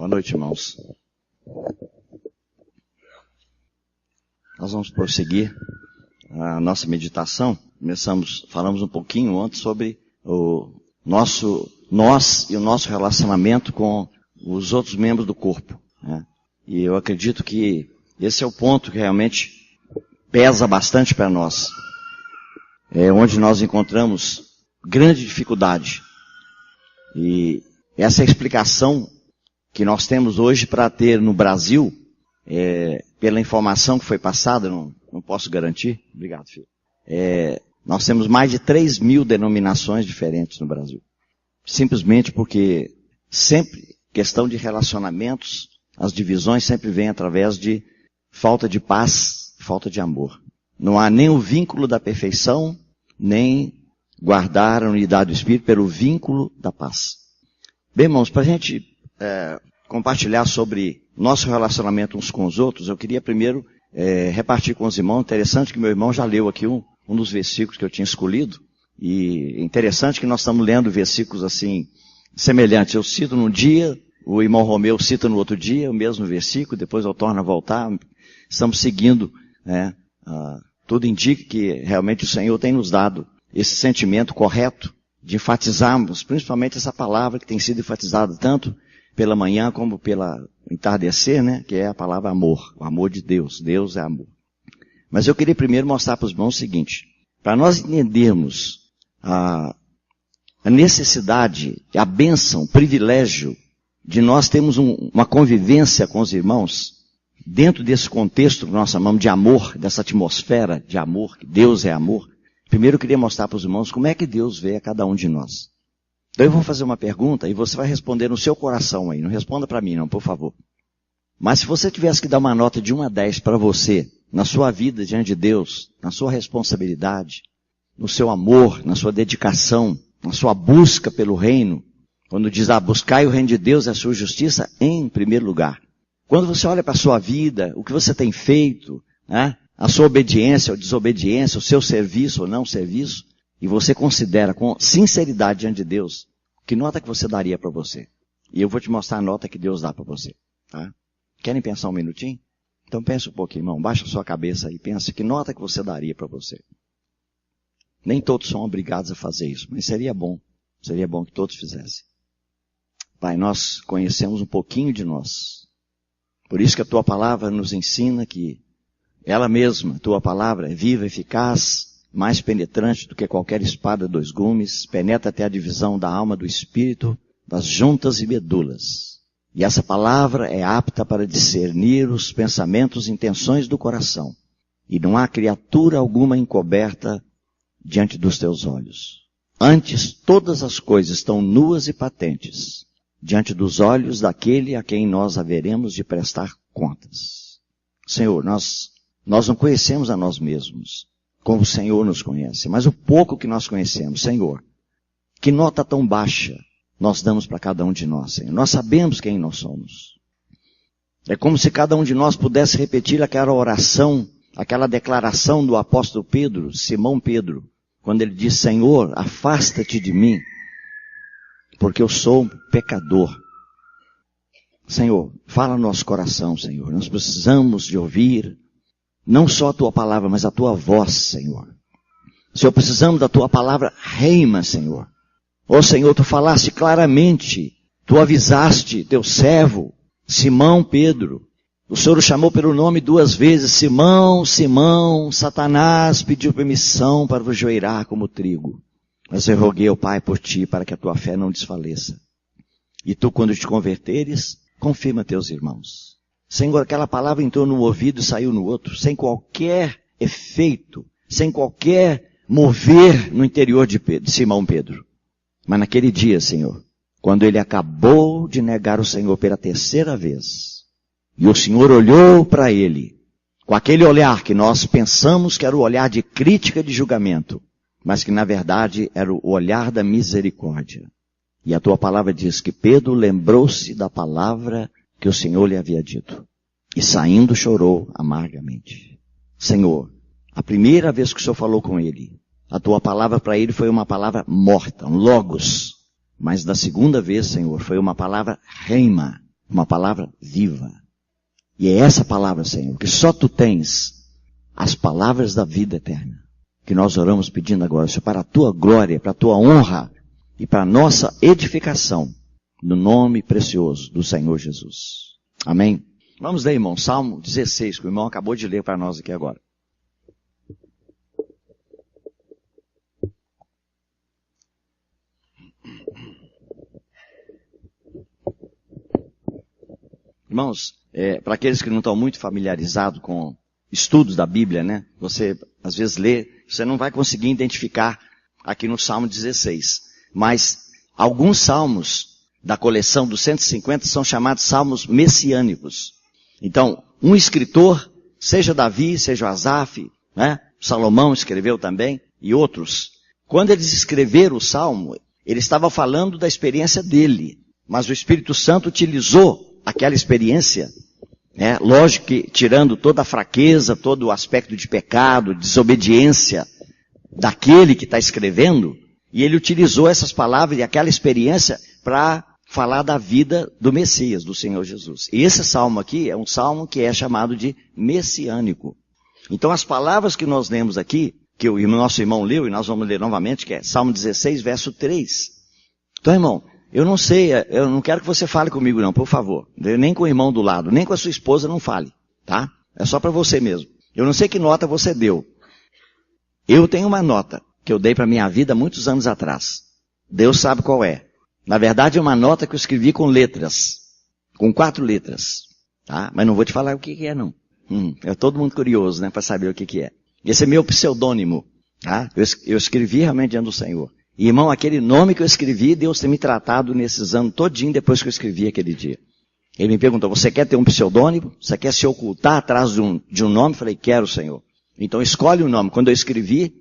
Boa noite, irmãos. Nós vamos prosseguir a nossa meditação. Falamos um pouquinho ontem sobre nós e o nosso relacionamento com os outros membros do corpo, né? E eu acredito que esse é o ponto que realmente pesa bastante para nós. É onde nós encontramos grande dificuldade. E essa é a explicação que nós temos hoje para ter no Brasil, pela informação que foi passada, não posso garantir. Obrigado, filho. Nós temos mais de 3.000 denominações diferentes no Brasil. Simplesmente porque sempre, questão de relacionamentos, as divisões sempre vêm através de falta de paz, falta de amor. Não há nem o vínculo da perfeição, nem guardar a unidade do Espírito pelo vínculo da paz. Bem, irmãos, para a gente compartilhar sobre nosso relacionamento uns com os outros, eu queria primeiro repartir com os irmãos. Interessante que meu irmão já leu aqui um dos versículos que eu tinha escolhido. E interessante que nós estamos lendo versículos assim, semelhantes. Eu cito num dia, o irmão Romeu cita no outro dia, o mesmo versículo, depois eu torno a voltar. Estamos seguindo, né? Tudo indica que realmente o Senhor tem nos dado esse sentimento correto de enfatizarmos, principalmente essa palavra que tem sido enfatizada tanto pela manhã como pela entardecer, né? Que é a palavra amor, o amor de Deus. Deus é amor. Mas eu queria primeiro mostrar para os irmãos o seguinte: para nós entendermos a necessidade, a bênção, o privilégio de nós termos uma convivência com os irmãos, dentro desse contexto que nós chamamos de amor, dessa atmosfera de amor, que Deus é amor, primeiro eu queria mostrar para os irmãos como é que Deus vê a cada um de nós. Então eu vou fazer uma pergunta e você vai responder no seu coração aí. Não responda para mim não, por favor. Mas se você tivesse que dar uma nota de 1 a 10 para você, na sua vida diante de Deus, na sua responsabilidade, no seu amor, na sua dedicação, na sua busca pelo reino, quando diz, buscai o reino de Deus e a sua justiça em primeiro lugar. Quando você olha para a sua vida, o que você tem feito, né? A sua obediência ou desobediência, o seu serviço ou não serviço, e você considera com sinceridade diante de Deus, que nota que você daria para você? E eu vou te mostrar a nota que Deus dá para você, tá? Querem pensar um minutinho? Então pensa um pouquinho, irmão, baixa a sua cabeça e pensa que nota que você daria para você. Nem todos são obrigados a fazer isso, mas seria bom que todos fizessem. Pai, nós conhecemos um pouquinho de nós. Por isso que a Tua palavra nos ensina que ela mesma, a Tua palavra, é viva, eficaz, mais penetrante do que qualquer espada de 2 gumes, penetra até a divisão da alma do espírito, das juntas e medulas. E essa palavra é apta para discernir os pensamentos e intenções do coração. E não há criatura alguma encoberta diante dos Teus olhos. Antes, todas as coisas estão nuas e patentes diante dos olhos daquele a quem nós haveremos de prestar contas. Senhor, nós não conhecemos a nós mesmos como o Senhor nos conhece, mas o pouco que nós conhecemos, Senhor, que nota tão baixa nós damos para cada um de nós, Senhor. Nós sabemos quem nós somos. É como se cada um de nós pudesse repetir aquela oração, aquela declaração do apóstolo Pedro, Simão Pedro, quando ele diz, Senhor, afasta-te de mim, porque eu sou um pecador. Senhor, fala no nosso coração, Senhor. Nós precisamos de ouvir não só a Tua palavra, mas a Tua voz, Senhor. Senhor, precisamos da Tua palavra reima, Senhor. Ó Senhor, Tu falaste claramente, Tu avisaste Teu servo, Simão Pedro. O Senhor o chamou pelo nome 2 vezes. Simão, Simão, Satanás pediu permissão para vos joeirar como trigo. Mas eu roguei ao Pai por ti, para que a tua fé não desfaleça. E tu, quando te converteres, confirma teus irmãos. Senhor, aquela palavra entrou num ouvido e saiu no outro, sem qualquer efeito, sem qualquer mover no interior de Simão Pedro. Mas naquele dia, Senhor, quando ele acabou de negar o Senhor pela 3ª vez, e o Senhor olhou para ele, com aquele olhar que nós pensamos que era o olhar de crítica e de julgamento, mas que na verdade era o olhar da misericórdia. E a tua palavra diz que Pedro lembrou-se da palavra que o Senhor lhe havia dito. E saindo chorou amargamente. Senhor, a primeira vez que o Senhor falou com ele, a tua palavra para ele foi uma palavra morta, um logos. Mas da segunda vez, Senhor, foi uma palavra reima, Uma palavra viva. E é essa palavra, Senhor, que só Tu tens as palavras da vida eterna. Que nós oramos pedindo agora, Senhor, para a Tua glória, para a Tua honra e para a nossa edificação, no nome precioso do Senhor Jesus. Amém? Vamos ler, irmão, Salmo 16, que o irmão acabou de ler para nós aqui agora. Irmãos, para aqueles que não estão muito familiarizados com estudos da Bíblia, né? Você, às vezes, lê, você não vai conseguir identificar aqui no Salmo 16. Mas, alguns salmos da coleção dos 150 são chamados salmos messiânicos. Então, um escritor, seja Davi, seja Asaf, né? Salomão escreveu também, e outros. Quando eles escreveram o salmo, ele estava falando da experiência dele. Mas o Espírito Santo utilizou aquela experiência, né? Lógico que tirando toda a fraqueza, todo o aspecto de pecado, desobediência daquele que está escrevendo, e ele utilizou essas palavras e aquela experiência para falar da vida do Messias, do Senhor Jesus. E esse salmo aqui é um salmo que é chamado de messiânico. Então as palavras que nós lemos aqui, que o nosso irmão leu, e nós vamos ler novamente, que é Salmo 16, verso 3. Então, irmão, eu não sei, eu não quero que você fale comigo não, por favor. Nem com o irmão do lado, nem com a sua esposa não fale, tá? É só para você mesmo. Eu não sei que nota você deu. Eu tenho uma nota que eu dei para minha vida muitos anos atrás. Deus sabe qual é. Na verdade é uma nota que eu escrevi com letras. Com 4 letras. Tá? Mas não vou te falar o que é não. É todo mundo curioso, né? Para saber o que é. Esse é meu pseudônimo. Tá? Eu escrevi realmente diante do Senhor. E, irmão, aquele nome que eu escrevi, Deus tem me tratado nesses anos todinho depois que eu escrevi aquele dia. Ele me perguntou, você quer ter um pseudônimo? Você quer se ocultar atrás de um nome? Eu falei, quero, Senhor. Então escolhe o nome. Quando eu escrevi,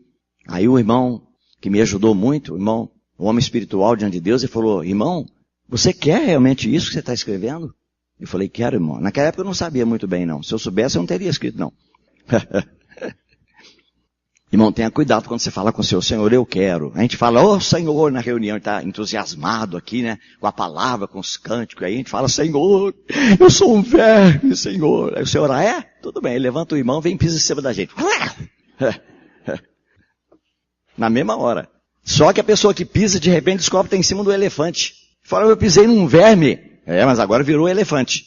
aí o irmão que me ajudou muito, o homem espiritual diante de Deus, ele falou, irmão, você quer realmente isso que você está escrevendo? Eu falei, quero, irmão. Naquela época eu não sabia muito bem, não. Se eu soubesse, eu não teria escrito, não. Irmão, tenha cuidado quando você fala com o seu Senhor, eu quero. A gente fala, ô Senhor, na reunião, está entusiasmado aqui, né? Com a palavra, com os cânticos. Aí a gente fala, Senhor, eu sou um verme, Senhor. Aí o Senhor, tudo bem. Ele levanta o irmão, vem e pisa em cima da gente. Na mesma hora. Só que a pessoa que pisa, de repente, descobre que está em cima do elefante. Fala, eu pisei num verme. Mas agora virou elefante.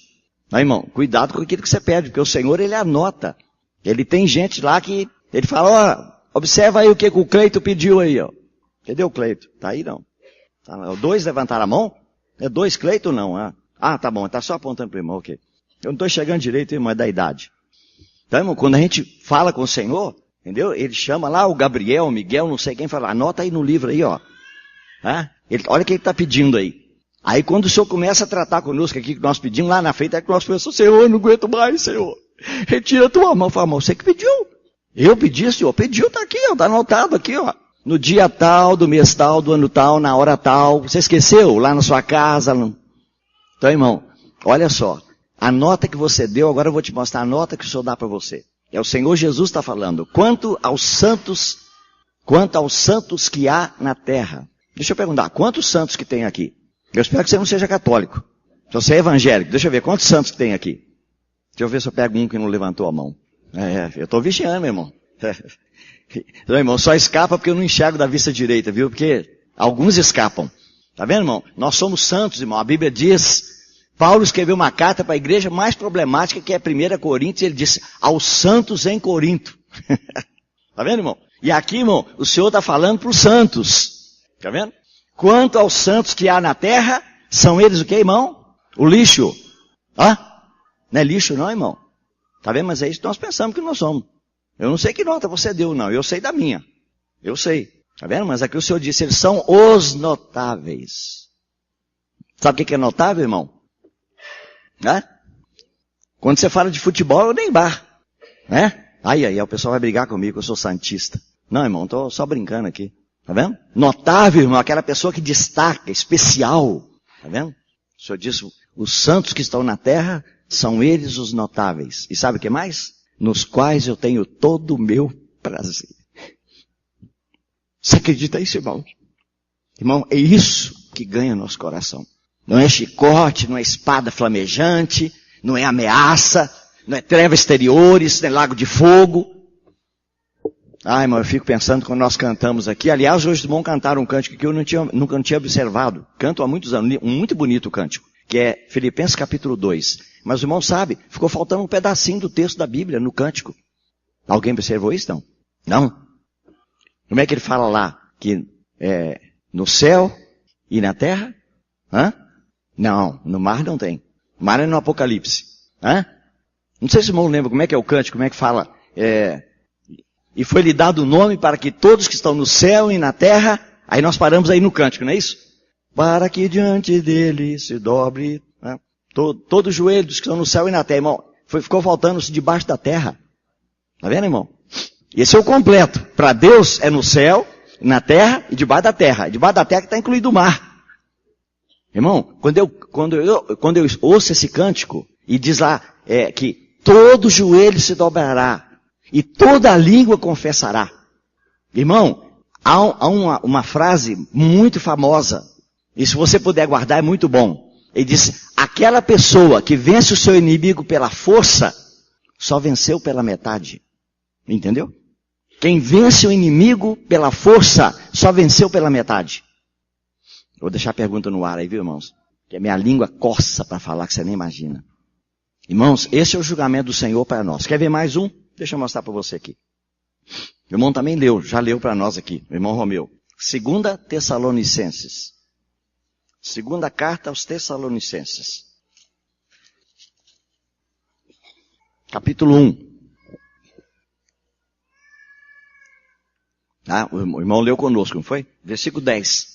Não, irmão, cuidado com aquilo que você pede, porque o Senhor, ele anota. Ele tem gente lá que, ele fala, observa aí o que o Cleito pediu aí, ó. Cadê o Cleito? Tá aí não. Tá, 2 levantaram a mão? É 2 Cleito ou não? Tá bom, tá só apontando pro irmão, ok. Eu não estou chegando direito, irmão, é da idade. Então, irmão, quando a gente fala com o Senhor, entendeu? Ele chama lá o Gabriel, o Miguel, não sei quem, fala, anota aí no livro aí, ó. Olha o que ele está pedindo aí. Aí quando o Senhor começa a tratar conosco aqui, que nós pedimos lá na frente, é que nós pensamos, Senhor, eu não aguento mais, Senhor. Retira a tua mão. Fala, você que pediu. Eu pedi, Senhor. Pediu, tá aqui, ó. Tá anotado aqui, ó. No dia tal, do mês tal, do ano tal, na hora tal. Você esqueceu? Lá na sua casa. Então, irmão, olha só. A nota que você deu, agora eu vou te mostrar a nota que o Senhor dá para você. É o Senhor Jesus está falando. Quanto aos santos que há na terra. Deixa eu perguntar, quantos santos que tem aqui? Eu espero que você não seja católico. Se você é evangélico, deixa eu ver, quantos santos que tem aqui? Deixa eu ver se eu pego um que não levantou a mão. Eu estou vigiando, meu irmão. Então, irmão, só escapa porque eu não enxergo da vista direita, viu? Porque alguns escapam. Tá vendo, irmão? Nós somos santos, irmão. A Bíblia diz, Paulo escreveu uma carta para a igreja mais problemática, que é 1 Coríntios, e ele disse, aos santos em Corinto. Tá vendo, irmão? E aqui, irmão, o Senhor está falando para os santos. Tá vendo? Quanto aos santos que há na terra, são eles o que, irmão? O lixo. Não é lixo não, irmão. Tá vendo? Mas é isso que nós pensamos que nós somos. Eu não sei que nota você deu, não. Eu sei da minha. Eu sei. Tá vendo? Mas aqui o Senhor disse, eles são os notáveis. Sabe o que é notável, irmão? Quando você fala de futebol, eu nem bar. Né? Aí, o pessoal vai brigar comigo, eu sou santista. Não, irmão, tô só brincando aqui. Tá vendo? Notável, irmão, aquela pessoa que destaca, especial. Tá vendo? O Senhor disse, os santos que estão na terra, são eles os notáveis. E sabe o que mais? Nos quais eu tenho todo o meu prazer. Você acredita nisso, irmão? Irmão, é isso que ganha nosso coração. Não é chicote, não é espada flamejante, não é ameaça, não é trevas exteriores, não é lago de fogo. Ai, irmão, eu fico pensando quando nós cantamos aqui. Aliás, hoje os irmãos cantaram um cântico que eu nunca tinha observado. Canto há muitos anos, um muito bonito cântico, que é Filipenses capítulo 2. Mas o irmão sabe, ficou faltando um pedacinho do texto da Bíblia no cântico. Alguém observou isso, não? Não? Como é que ele fala lá? Que no céu e na terra? Hã? Não, no mar não tem. O mar é no Apocalipse. Hã? Não sei se o irmão lembra como é que é o cântico, como é que fala. E foi-lhe dado o nome para que todos que estão no céu e na terra, aí nós paramos aí no cântico, não é isso? Para que diante dele se dobre, né? Todo o joelho dos que estão no céu e na terra, irmão. Ficou faltando-se debaixo da terra. Tá vendo, irmão? Esse é o completo. Para Deus é no céu, na terra e debaixo da terra. Debaixo da terra que está incluído o mar. Irmão, quando eu ouço esse cântico e diz lá que todo joelho se dobrará e toda língua confessará. Irmão, há uma frase muito famosa, e se você puder guardar é muito bom. Ele diz, aquela pessoa que vence o seu inimigo pela força, só venceu pela metade. Entendeu? Quem vence o inimigo pela força, só venceu pela metade. Vou deixar a pergunta no ar aí, viu, irmãos? Que a minha língua coça para falar que você nem imagina. Irmãos, esse é o julgamento do Senhor para nós. Quer ver mais um? Deixa eu mostrar para você aqui. O irmão também já leu para nós aqui, o irmão Romeu. 2 Tessalonicenses. Segunda carta aos Tessalonicenses. Capítulo 1. O irmão leu conosco, não foi? Versículo 10.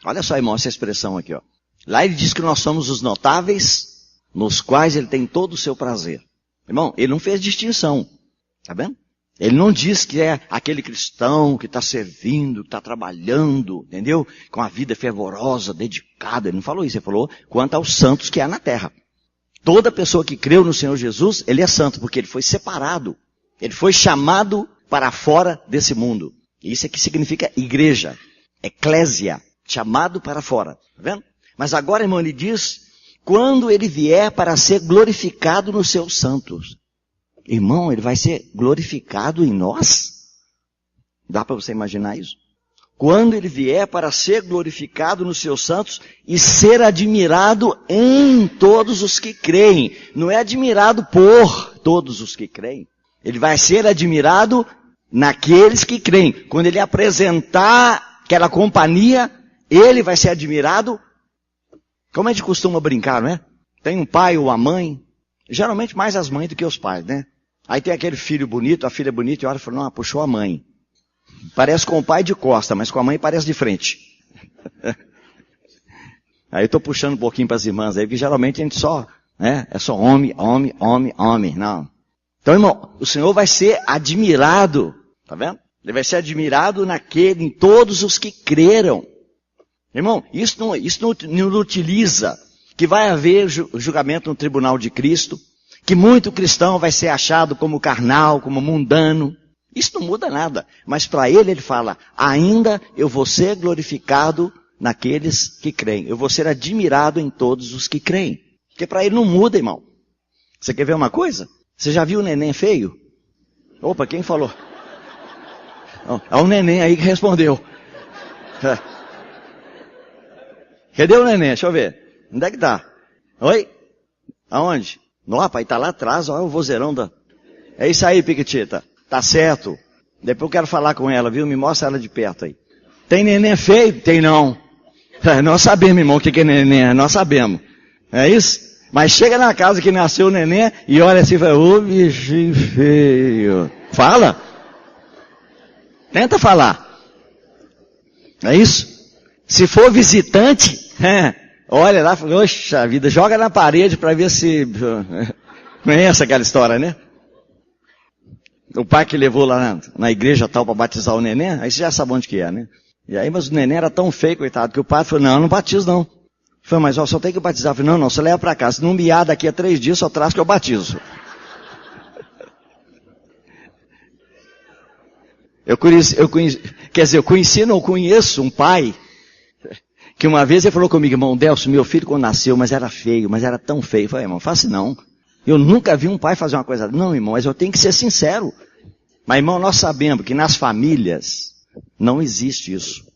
Olha só, irmão, essa expressão aqui, ó. Lá ele diz que nós somos os notáveis, nos quais ele tem todo o seu prazer. Irmão, ele não fez distinção. Tá vendo? Ele não diz que é aquele cristão que está servindo, que está trabalhando, entendeu? Com a vida fervorosa, dedicada. Ele não falou isso, ele falou quanto aos santos que há na terra. Toda pessoa que creu no Senhor Jesus, ele é santo, porque ele foi separado. Ele foi chamado para fora desse mundo. Isso é que significa igreja, eclésia, chamado para fora. Tá vendo? Mas agora, irmão, ele diz, quando ele vier para ser glorificado nos seus santos. Irmão, ele vai ser glorificado em nós? Dá para você imaginar isso? Quando ele vier para ser glorificado nos seus santos e ser admirado em todos os que creem. Não é admirado por todos os que creem. Ele vai ser admirado naqueles que creem. Quando ele apresentar aquela companhia, ele vai ser admirado. Como a gente costuma brincar, não é? Tem um pai ou a mãe, geralmente mais as mães do que os pais, né? Aí tem aquele filho bonito, a filha bonita, e olha e fala, não, puxou a mãe. Parece com o pai de costa, mas com a mãe parece de frente. Aí eu estou puxando um pouquinho para as irmãs aí, porque geralmente a gente só, né? É só homem, homem, homem, homem, não. Então, irmão, o Senhor vai ser admirado, tá vendo? Ele vai ser admirado em todos os que creram. Irmão, isso não utiliza que vai haver julgamento no tribunal de Cristo, que muito cristão vai ser achado como carnal, como mundano. Isso não muda nada. Mas para ele fala, ainda eu vou ser glorificado naqueles que creem. Eu vou ser admirado em todos os que creem. Porque para ele não muda, irmão. Você quer ver uma coisa? Você já viu o neném feio? Opa, quem falou? É um neném aí que respondeu. Cadê o neném? Deixa eu ver. Onde é que tá? Oi? Aonde? Não, pai, tá lá atrás, olha o vozeirão da... É isso aí, Piquitita. Tá certo. Depois eu quero falar com ela, viu? Me mostra ela de perto aí. Tem neném feio? Tem não. Nós sabemos, irmão, o que é neném. Nós sabemos. É isso? Mas chega na casa que nasceu o neném e olha assim e fala, ô bichinho feio. Fala. Tenta falar. É isso? Se for visitante, olha lá, fala, oxa vida, joga na parede para ver se... Conhece aquela história, né? O pai que levou lá na igreja tal para batizar o neném, aí você já sabe onde que é, né? E aí, mas o neném era tão feio, coitado, que o padre falou, não batizo não. Falei, mas só tem que batizar. Falei, não, você leva para casa. Se não miar daqui a 3 dias, só traz que eu batizo. Eu conheço um pai que uma vez ele falou comigo, irmão, Delcio, meu filho quando nasceu, mas era feio, mas era tão feio. Eu falei, irmão, faça não. Eu nunca vi um pai fazer uma coisa. Não, irmão, mas eu tenho que ser sincero. Mas, irmão, nós sabemos que nas famílias não existe isso.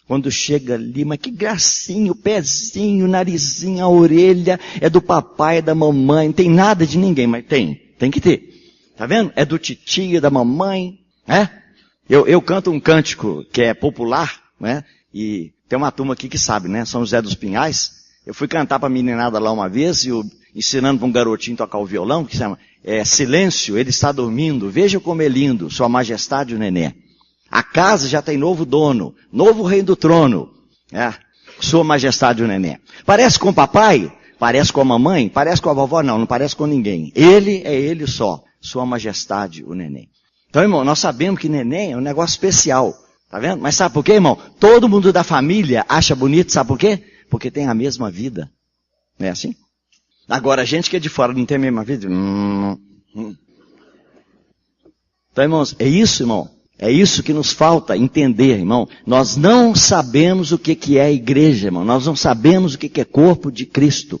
Quando chega ali, mas que gracinha, o pezinho, o narizinho, a orelha, é do papai, é da mamãe, não tem nada de ninguém, mas tem que ter. Tá vendo? É do titio, da mamãe, né? Eu canto um cântico que é popular, né? E tem uma turma aqui que sabe, né? São José dos Pinhais. Eu fui cantar pra meninada lá uma vez, ensinando pra um garotinho tocar o violão, que se chama Silêncio, ele está dormindo, veja como é lindo, Sua Majestade o Nenê. A casa já tem novo dono, novo rei do trono, Sua Majestade o Nenê. Parece com o papai? Parece com a mamãe? Parece com a vovó? Não parece com ninguém. Ele é ele só, Sua Majestade o Nenê. Então, irmão, nós sabemos que neném é um negócio especial, tá vendo? Mas sabe por quê, irmão? Todo mundo da família acha bonito, sabe por quê? Porque tem a mesma vida. Não é assim? Agora, a gente que é de fora não tem a mesma vida. Então, irmãos, é isso, irmão. É isso que nos falta entender, irmão. Nós não sabemos o que é a igreja, irmão. Nós não sabemos o que é corpo de Cristo.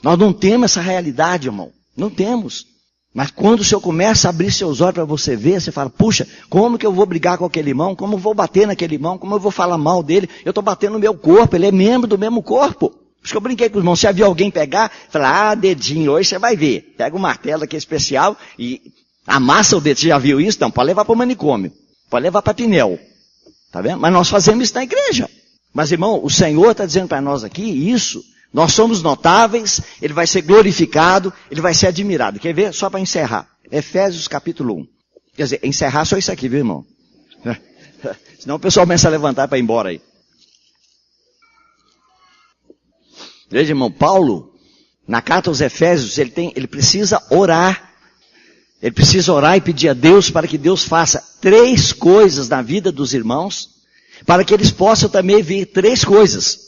Nós não temos essa realidade, irmão. Não temos. Mas quando o Senhor começa a abrir seus olhos para você ver, você fala, puxa, como que eu vou brigar com aquele irmão? Como eu vou bater naquele irmão? Como eu vou falar mal dele? Eu estou batendo no meu corpo, ele é membro do mesmo corpo. Por isso que eu brinquei com os irmãos. Se havia alguém pegar, falar, dedinho, hoje você vai ver. Pega o martelo aqui especial e amassa o dedo. Você já viu isso? Não, pode levar para o manicômio. Pode levar para Pinel. Tá vendo? Mas nós fazemos isso na igreja. Mas, irmão, o Senhor está dizendo para nós aqui isso. Nós somos notáveis, ele vai ser glorificado, ele vai ser admirado. Quer ver? Só para encerrar. Efésios capítulo 1. Quer dizer, encerrar só isso aqui, viu, irmão? Senão o pessoal começa a levantar para ir embora aí. Veja, irmão, Paulo, na carta aos Efésios, ele precisa orar. Ele precisa orar e pedir a Deus para que Deus faça 3 coisas na vida dos irmãos, para que eles possam também ver 3 coisas.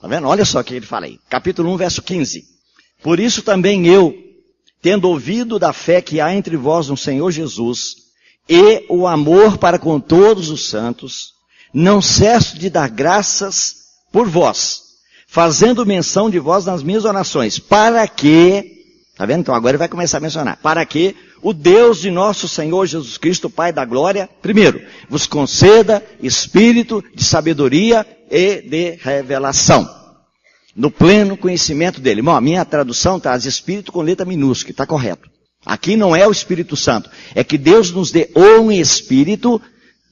Tá vendo? Olha só o que ele fala aí. Capítulo 1, verso 15. Por isso também eu, tendo ouvido da fé que há entre vós no Senhor Jesus, e o amor para com todos os santos, não cesso de dar graças por vós, fazendo menção de vós nas minhas orações, para que, tá vendo? Então agora ele vai começar a mencionar, para que o Deus de nosso Senhor Jesus Cristo, Pai da glória, primeiro, vos conceda espírito de sabedoria e de revelação, no pleno conhecimento dele. Bom, a minha tradução traz espírito com letra minúscula, está correto. Aqui não é o Espírito Santo, é que Deus nos dê um espírito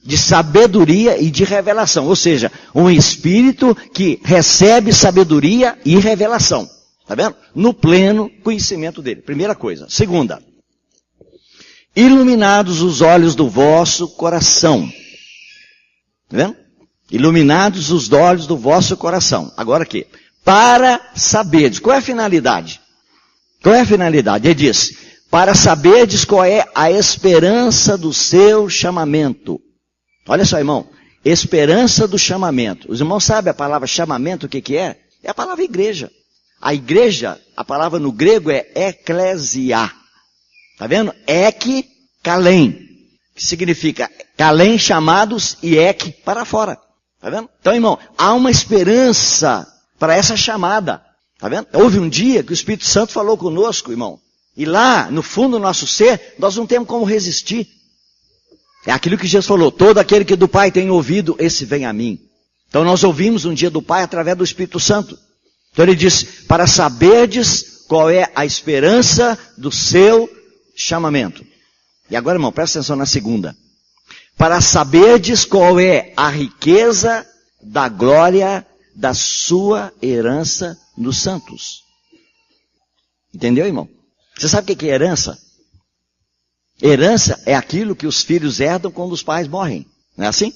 de sabedoria e de revelação, ou seja, um espírito que recebe sabedoria e revelação, tá vendo? No pleno conhecimento dele, primeira coisa. Segunda, iluminados os olhos do vosso coração, tá vendo? Iluminados os olhos do vosso coração. Agora aqui, para saberdes, qual é a finalidade? Qual é a finalidade? Ele diz, para saberdes qual é a esperança do seu chamamento. Olha só, irmão, esperança do chamamento. Os irmãos sabem a palavra chamamento, o que é? É a palavra igreja. A igreja, a palavra no grego é eclesia. Tá vendo? Ek, kalem, que significa kalem, chamados, e ek, para fora. Tá vendo? Então, irmão, há uma esperança para essa chamada. Tá vendo? Houve um dia que o Espírito Santo falou conosco, irmão. E lá, no fundo do nosso ser, nós não temos como resistir. É aquilo que Jesus falou, todo aquele que do Pai tem ouvido, esse vem a mim. Então nós ouvimos um dia do Pai através do Espírito Santo. Então ele diz, para saberdes qual é a esperança do seu chamamento. E agora, irmão, presta atenção na segunda. Para saberdes qual é a riqueza da glória da sua herança nos santos. Entendeu, irmão? Você sabe o que é herança? Herança é aquilo que os filhos herdam quando os pais morrem. Não é assim?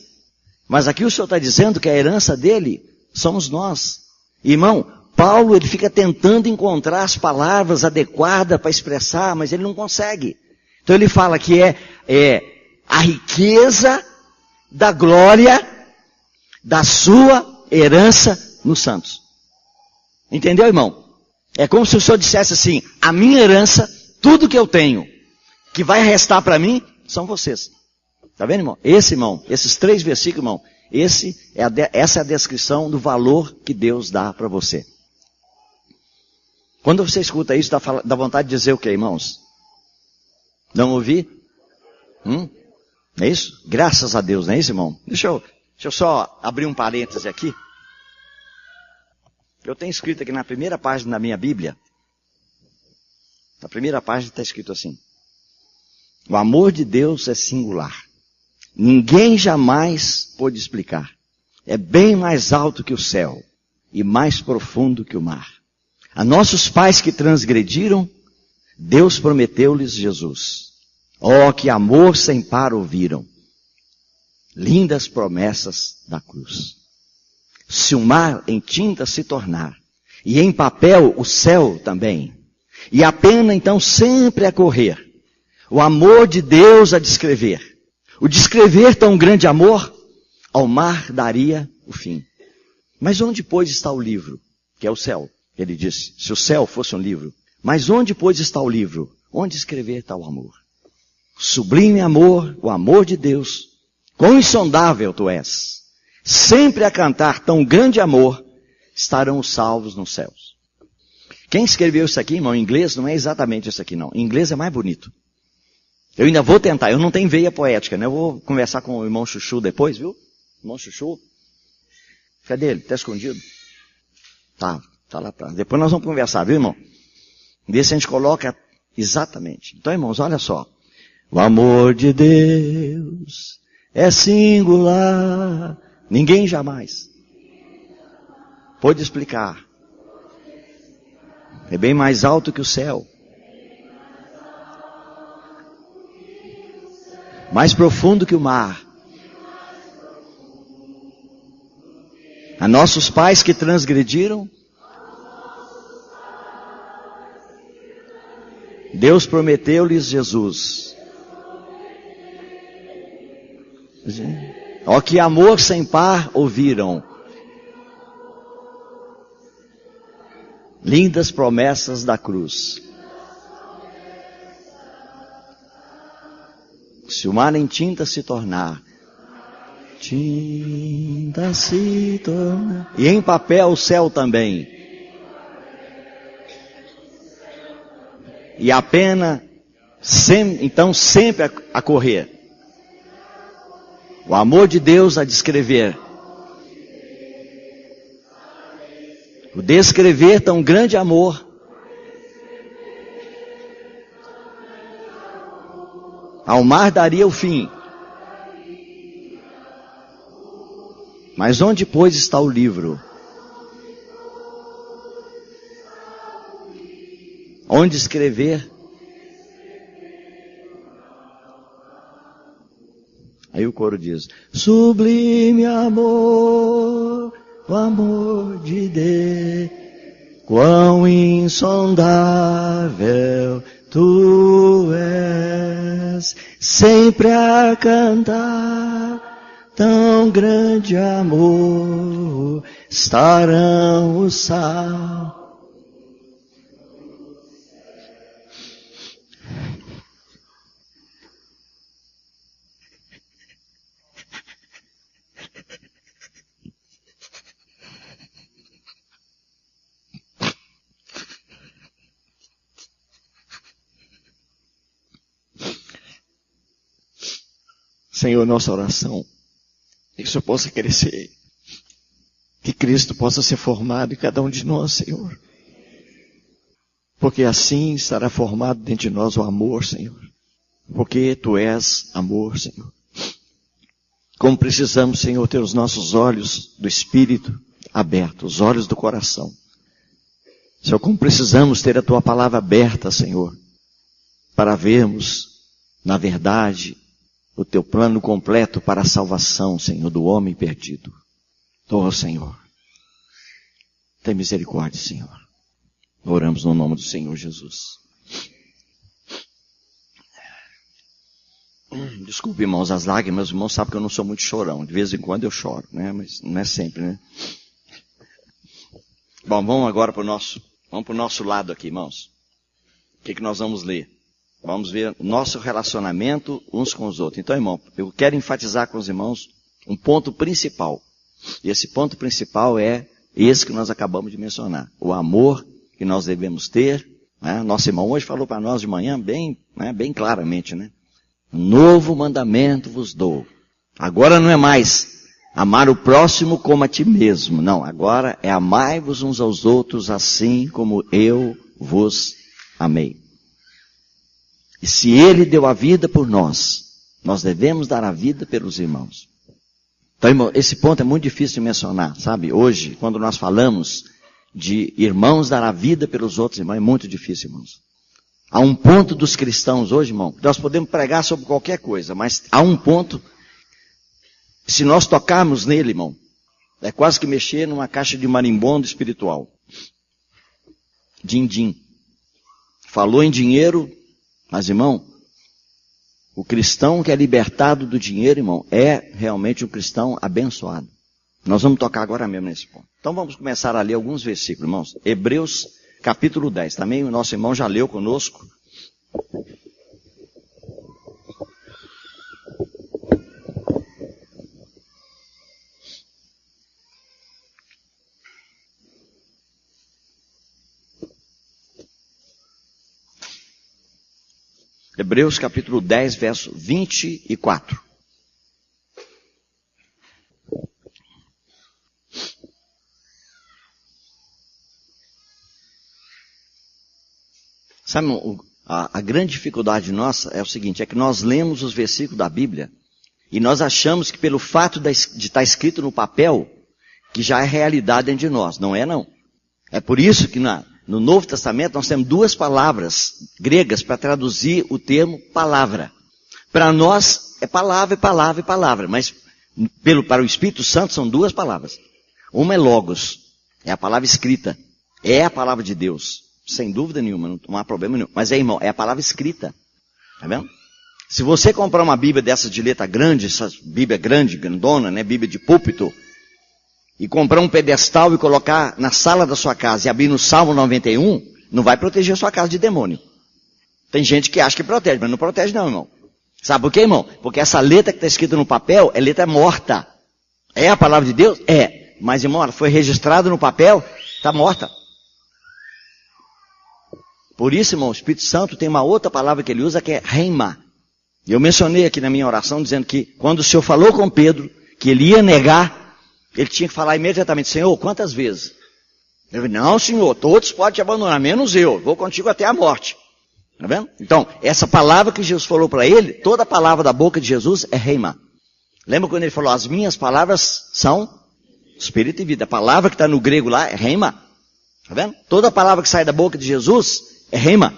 Mas aqui o Senhor está dizendo que a herança dele somos nós. Irmão, Paulo ele fica tentando encontrar as palavras adequadas para expressar, mas ele não consegue. Então ele fala que é a riqueza da glória da sua herança nos santos. Entendeu, irmão? É como se o Senhor dissesse assim, a minha herança, tudo que eu tenho, que vai restar para mim, são vocês. Tá vendo, irmão? Irmão, esses 3 versículos, irmão, Essa é a descrição do valor que Deus dá para você. Quando você escuta isso, dá vontade de dizer o quê, irmãos? Não ouvi? É isso? Graças a Deus, não é isso, irmão? Deixa eu só abrir um parêntese aqui. Eu tenho escrito aqui na primeira página da minha Bíblia. Na primeira página está escrito assim: o amor de Deus é singular. Ninguém jamais pôde explicar. É bem mais alto que o céu e mais profundo que o mar. A nossos pais que transgrediram, Deus prometeu-lhes Jesus. Oh, que amor sem par ouviram. Lindas promessas da cruz. Se o mar em tinta se tornar, e em papel o céu também, e a pena então sempre a correr, o amor de Deus a descrever, o descrever tão grande amor, ao mar daria o fim. Mas onde, pois, está o livro? Que é o céu. Ele disse, se o céu fosse um livro. Mas onde, pois, está o livro? Onde escrever tal amor? Sublime amor, o amor de Deus. Quão insondável tu és. Sempre a cantar tão grande amor, estarão os salvos nos céus. Quem escreveu isso aqui, irmão, em inglês, não é exatamente isso aqui, não. Em inglês é mais bonito. Eu ainda vou tentar, eu não tenho veia poética, né? Eu vou conversar com o irmão Chuchu depois, viu? Irmão Chuchu. Cadê ele? Está escondido? Tá lá atrás. Depois nós vamos conversar, viu, irmão? Vê se a gente coloca exatamente. Então, irmãos, olha só. O amor de Deus é singular. Ninguém jamais pôde explicar. É bem mais alto que o céu. Mais profundo que o mar. A nossos pais que transgrediram, Deus prometeu-lhes Jesus. Ó, que amor sem par ouviram. Lindas promessas da cruz. Se o mar em tinta se tornar, tinta se tornar, e em papel o céu também, e a pena então sempre a correr, o amor de Deus a descrever, o descrever tão grande amor, ao mar daria o fim. Mas onde, pois, está o livro? Onde escrever? Aí o coro diz, sublime amor, o amor de Deus, quão insondável tu és, sempre a cantar, tão grande amor, estarão os salvos. Senhor, nossa oração, que isso possa crescer, que Cristo possa ser formado em cada um de nós, Senhor. Porque assim estará formado dentro de nós o amor, Senhor. Porque Tu és amor, Senhor. Como precisamos, Senhor, ter os nossos olhos do Espírito abertos, os olhos do coração. Senhor, como precisamos ter a Tua palavra aberta, Senhor, para vermos, na verdade, o Teu plano completo para a salvação, Senhor, do homem perdido. Oh, Senhor, tem misericórdia, Senhor. Oramos no nome do Senhor Jesus. Desculpe, irmãos, as lágrimas, irmãos sabem que eu não sou muito chorão. De vez em quando eu choro, né? Mas não é sempre, né? Bom, vamos agora para o nosso lado aqui, irmãos. O que nós vamos ler? Vamos ver o nosso relacionamento uns com os outros. Então, irmão, eu quero enfatizar com os irmãos um ponto principal. E esse ponto principal é esse que nós acabamos de mencionar. O amor que nós devemos ter. Né? Nosso irmão hoje falou para nós de manhã bem claramente, né? Novo mandamento vos dou. Agora não é mais amar o próximo como a ti mesmo. Não, agora é amai-vos uns aos outros assim como eu vos amei. E se ele deu a vida por nós, nós devemos dar a vida pelos irmãos. Então, irmão, esse ponto é muito difícil de mencionar, sabe? Hoje, quando nós falamos de irmãos dar a vida pelos outros, irmãos, é muito difícil, irmãos. Há um ponto dos cristãos hoje, irmão, nós podemos pregar sobre qualquer coisa, mas há um ponto, se nós tocarmos nele, irmão, é quase que mexer numa caixa de marimbondo espiritual. Din-din. Falou em dinheiro, mas, irmão, o cristão que é libertado do dinheiro, irmão, é realmente um cristão abençoado. Nós vamos tocar agora mesmo nesse ponto. Então vamos começar a ler alguns versículos, irmãos. Hebreus, capítulo 10. Também o nosso irmão já leu conosco. Hebreus capítulo 10, verso 24. Sabe, a grande dificuldade nossa é o seguinte, é que nós lemos os versículos da Bíblia e nós achamos que pelo fato de estar escrito no papel, que já é realidade dentro de nós. Não é não. É por isso que no Novo Testamento nós temos duas palavras gregas para traduzir o termo palavra. Para nós é palavra, palavra e palavra, mas para o Espírito Santo são duas palavras. Uma é logos, é a palavra escrita, é a palavra de Deus, sem dúvida nenhuma, não há problema nenhum. Mas irmão, é a palavra escrita, tá vendo? Se você comprar uma Bíblia dessa de letra grande, essa Bíblia grande, grandona, né, Bíblia de púlpito, e comprar um pedestal e colocar na sala da sua casa e abrir no Salmo 91, não vai proteger a sua casa de demônio. Tem gente que acha que protege, mas não protege não, irmão. Sabe por quê, irmão? Porque essa letra que está escrita no papel é letra morta. É a palavra de Deus? É. Mas, irmão, ela foi registrada no papel, está morta. Por isso, irmão, o Espírito Santo tem uma outra palavra que ele usa que é reima. Eu mencionei aqui na minha oração dizendo que quando o Senhor falou com Pedro que ele ia negar, ele tinha que falar imediatamente, Senhor, quantas vezes? Ele falou, não, Senhor, todos podem te abandonar, menos eu, vou contigo até a morte. Tá vendo? Então, essa palavra que Jesus falou para ele, toda a palavra da boca de Jesus é reima. Lembra quando ele falou, as minhas palavras são espírito e vida. A palavra que está no grego lá é reima. Tá vendo? Toda palavra que sai da boca de Jesus é reima.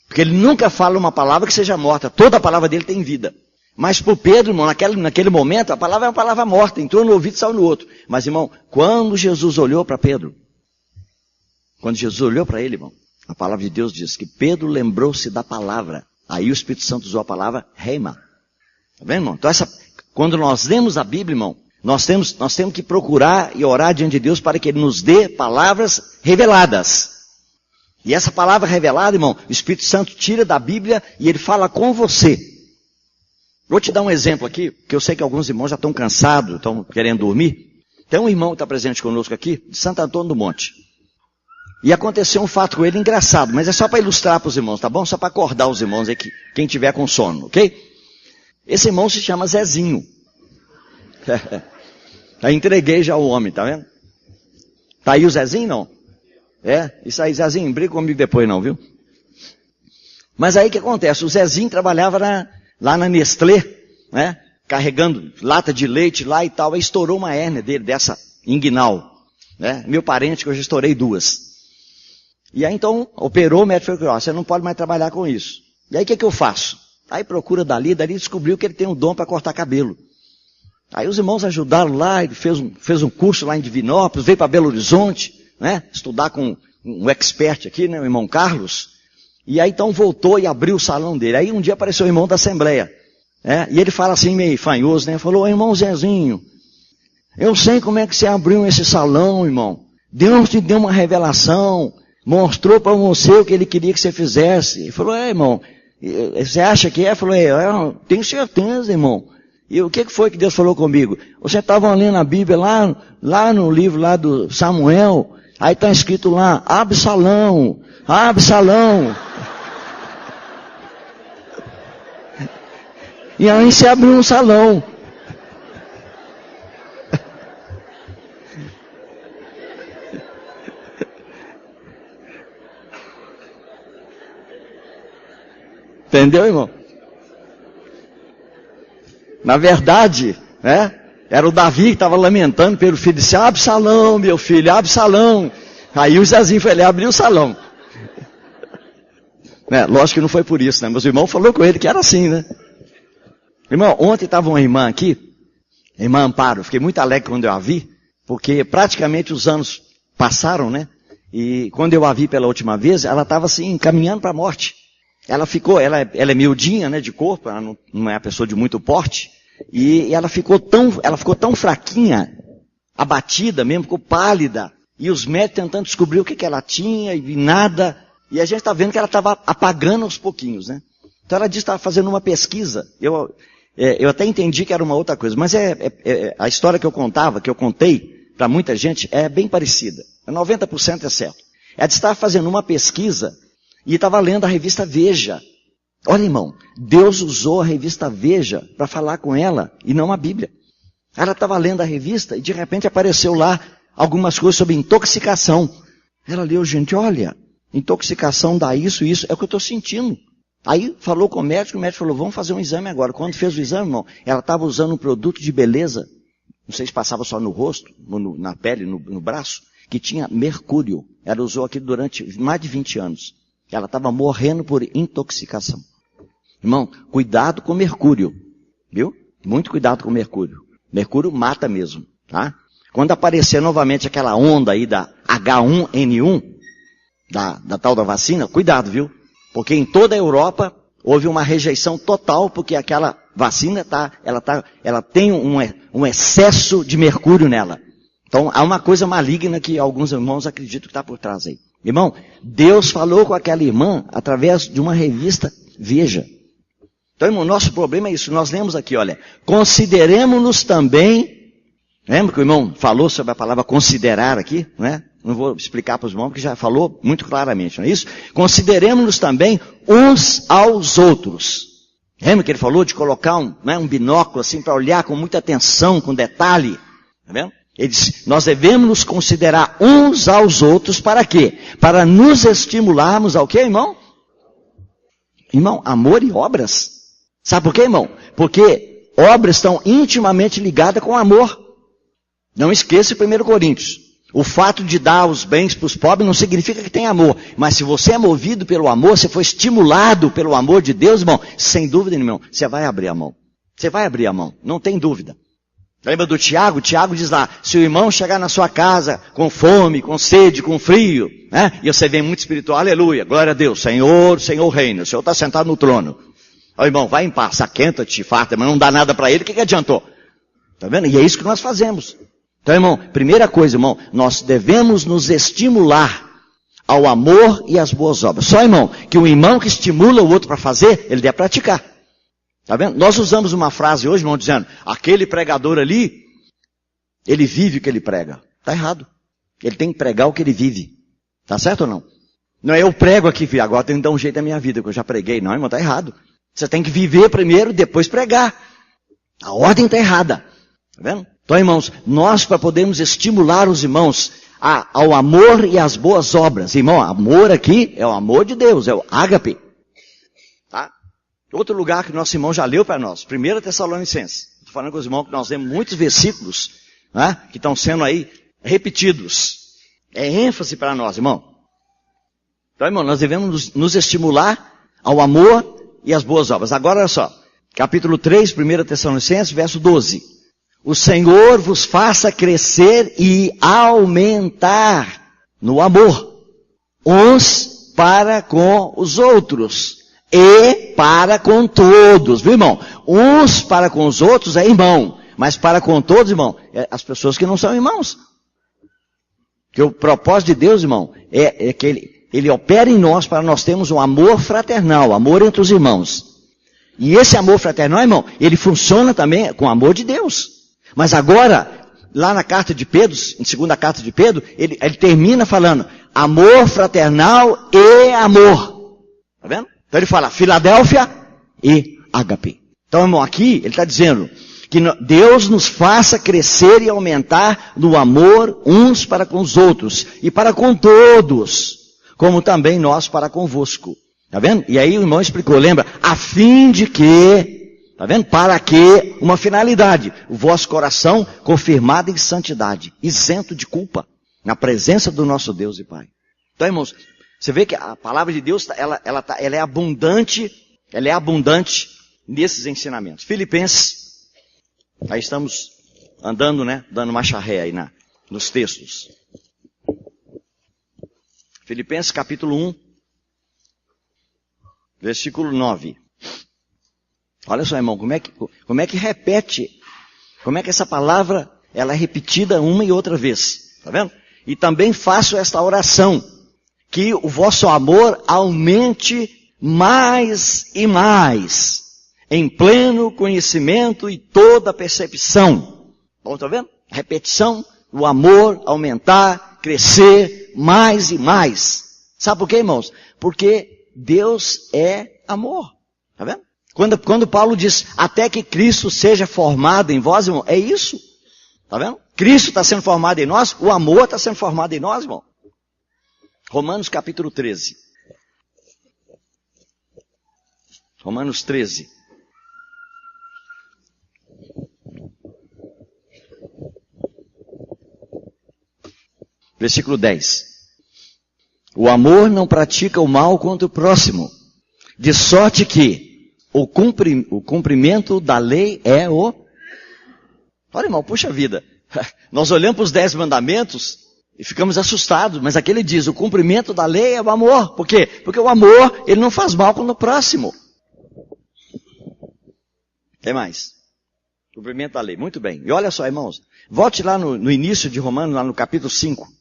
Porque ele nunca fala uma palavra que seja morta, toda a palavra dele tem vida. Mas para o Pedro, irmão, naquele momento, a palavra é uma palavra morta, entrou no ouvido e saiu no outro. Mas, irmão, quando Jesus olhou para Pedro, quando Jesus olhou para ele, irmão, a palavra de Deus diz que Pedro lembrou-se da palavra. Aí o Espírito Santo usou a palavra reima. Tá vendo, irmão? Então, quando nós lemos a Bíblia, irmão, nós temos que procurar e orar diante de Deus para que Ele nos dê palavras reveladas. E essa palavra revelada, irmão, o Espírito Santo tira da Bíblia e Ele fala com você. Vou te dar um exemplo aqui, que eu sei que alguns irmãos já estão cansados, estão querendo dormir. Tem um irmão que está presente conosco aqui, de Santo Antônio do Monte. E aconteceu um fato com ele engraçado, mas é só para ilustrar para os irmãos, tá bom? Só para acordar os irmãos aí, quem tiver com sono, ok? Esse irmão se chama Zezinho. Já entreguei já o homem, tá vendo? Tá aí o Zezinho, não? É? Isso aí, Zezinho, não briga comigo depois não, viu? Mas aí o que acontece? O Zezinho trabalhava lá na Nestlé, né? Carregando lata de leite lá e tal, aí estourou uma hérnia dele, dessa inguinal, né? Meu parente, que eu já estourei 2. E aí então, operou, o médico falou, você não pode mais trabalhar com isso. E aí o que eu faço? Aí procura dali descobriu que ele tem um dom para cortar cabelo. Aí os irmãos ajudaram lá, ele fez um curso lá em Divinópolis, veio para Belo Horizonte, né? Estudar com um expert aqui, né? O irmão Carlos. E aí então voltou e abriu o salão dele. Aí um dia apareceu o irmão da Assembleia. Né? E ele fala assim meio fanhoso, né? Falou, irmão Zezinho, eu sei como é que você abriu esse salão, irmão. Deus te deu uma revelação, mostrou para você o que ele queria que você fizesse. Ele falou, irmão, você acha que é? Falou, eu tenho certeza, irmão. E o que foi que Deus falou comigo? Vocês estavam lendo a Bíblia lá no livro lá do Samuel, aí está escrito lá, Absalão, Absalão. E aí se abriu um salão. Entendeu, irmão? Na verdade, né? Era o Davi que estava lamentando pelo filho, disse, Absalão, meu filho, Absalão. Aí o Zezinho foi lá e abriu o salão. Né? Lógico que não foi por isso, né? Mas o irmão falou com ele que era assim, né? Irmão, ontem estava uma irmã aqui, a irmã Amparo, fiquei muito alegre quando eu a vi, porque praticamente os anos passaram, né? E quando eu a vi pela última vez, ela estava assim, caminhando para a morte. Ela é miudinha, né, de corpo, ela não é uma pessoa de muito porte, e ela ficou tão fraquinha, abatida mesmo, ficou pálida, e os médicos tentando descobrir o que ela tinha, e nada, e a gente está vendo que ela estava apagando aos pouquinhos, né? Então ela disse que estava fazendo uma pesquisa, eu até entendi que era uma outra coisa, mas a história que eu contei para muita gente, é bem parecida, 90% é certo. Ela disse que estava fazendo uma pesquisa, e estava lendo a revista Veja. Olha, irmão, Deus usou a revista Veja para falar com ela e não a Bíblia. Ela estava lendo a revista e de repente apareceu lá algumas coisas sobre intoxicação. Ela leu, gente, olha, intoxicação dá isso, é o que eu estou sentindo. Aí falou com o médico falou, vamos fazer um exame agora. Quando fez o exame, irmão, ela estava usando um produto de beleza, não sei se passava só no rosto, na pele, no braço, que tinha mercúrio. Ela usou aquilo durante mais de 20 anos. Ela estava morrendo por intoxicação. Irmão, cuidado com mercúrio, viu? Muito cuidado com mercúrio. Mercúrio mata mesmo, tá? Quando aparecer novamente aquela onda aí da H1N1, da tal da vacina, cuidado, viu? Porque em toda a Europa houve uma rejeição total, porque aquela vacina ela tem um excesso de mercúrio nela. Então há uma coisa maligna que alguns irmãos acreditam que está por trás aí. Irmão, Deus falou com aquela irmã através de uma revista Veja. Então, irmão, nosso problema é isso. Nós lemos aqui, olha, consideremos-nos também, lembra que o irmão falou sobre a palavra considerar aqui, né? Não vou explicar para os irmãos, porque já falou muito claramente, não é isso? Consideremos-nos também uns aos outros. Lembra que ele falou de colocar um binóculo assim para olhar com muita atenção, com detalhe, tá vendo? Ele disse, nós devemos nos considerar uns aos outros para quê? Para nos estimularmos ao quê, irmão? Irmão, amor e obras. Sabe por quê, irmão? Porque obras estão intimamente ligadas com amor. Não esqueça 1 Coríntios. O fato de dar os bens para os pobres não significa que tem amor. Mas se você é movido pelo amor, se for estimulado pelo amor de Deus, irmão, sem dúvida, irmão, você vai abrir a mão. Você vai abrir a mão, não tem dúvida. Lembra do Tiago? Tiago diz lá, se o irmão chegar na sua casa com fome, com sede, com frio, né? E você vem muito espiritual, aleluia, glória a Deus, Senhor reina, o Senhor está sentado no trono. Ó, irmão, vai em paz, aquenta-te, farta, mas não dá nada para ele, o que adiantou? Tá vendo? E é isso que nós fazemos. Então, irmão, primeira coisa, irmão, nós devemos nos estimular ao amor e às boas obras. Só, irmão, que um irmão que estimula o outro para fazer, ele deve praticar. Tá vendo? Nós usamos uma frase hoje, irmão, dizendo, aquele pregador ali, ele vive o que ele prega. Tá errado. Ele tem que pregar o que ele vive. Tá certo ou não? Não é eu prego aqui, agora tem que dar um jeito na minha vida, que eu já preguei. Não, irmão, tá errado. Você tem que viver primeiro, depois pregar. A ordem tá errada. Tá vendo? Então, irmãos, nós para podermos estimular os irmãos ao amor e às boas obras. Irmão, amor aqui é o amor de Deus, é o ágape. Tá? Outro lugar que nosso irmão já leu para nós, 1 Tessalonicenses. Estou falando com os irmãos que nós lemos muitos versículos, né, que estão sendo aí repetidos. É ênfase para nós, irmão. Então, irmão, nós devemos nos estimular ao amor e às boas obras. Agora, olha só. Capítulo 3, 1 Tessalonicenses, verso 12. O Senhor vos faça crescer e aumentar no amor, uns para com os outros e para com todos, viu, irmão? Uns para com os outros é irmão, mas para com todos, irmão, é as pessoas que não são irmãos. Que o propósito de Deus, irmão, é que Ele opera em nós para nós termos um amor fraternal, amor entre os irmãos. E esse amor fraternal, irmão, ele funciona também com o amor de Deus. Mas agora, lá na carta de Pedro, em segunda carta de Pedro, ele termina falando, amor fraternal e amor. Tá vendo? Então ele fala, Filadélfia e ágape. Então, irmão, aqui ele está dizendo que Deus nos faça crescer e aumentar no amor uns para com os outros e para com todos, como também nós para convosco. Tá vendo? E aí o irmão explicou, lembra? A fim de que, tá vendo? Para que, uma finalidade, o vosso coração confirmado em santidade, isento de culpa, na presença do nosso Deus e Pai. Então, irmãos, você vê que a palavra de Deus, ela é abundante nesses ensinamentos. Filipenses, aí estamos andando, né? Dando marcha ré aí nos textos. Filipenses capítulo 1. Versículo 9. Olha só, irmão, como é que repete, como é que essa palavra, ela é repetida uma e outra vez. Tá vendo? E também faço esta oração, que o vosso amor aumente mais e mais, em pleno conhecimento e toda percepção. Bom, tá vendo? Repetição, o amor aumentar, crescer mais e mais. Sabe por quê, irmãos? Porque Deus é amor. Tá vendo? Quando Paulo diz, até que Cristo seja formado em vós, irmão, é isso. Tá vendo? Cristo está sendo formado em nós, o amor está sendo formado em nós, irmão. Romanos capítulo 13. Romanos 13. Versículo 10. O amor não pratica o mal contra o próximo, de sorte que o cumprimento da lei é o... Olha, irmão, puxa vida, nós olhamos para os 10 mandamentos e ficamos assustados, mas aqui ele diz, o cumprimento da lei é o amor. Por quê? Porque o amor, ele não faz mal contra o próximo. Tem mais. Cumprimento da lei, muito bem. E olha só, irmãos, volte lá no início de Romanos, lá no capítulo 5.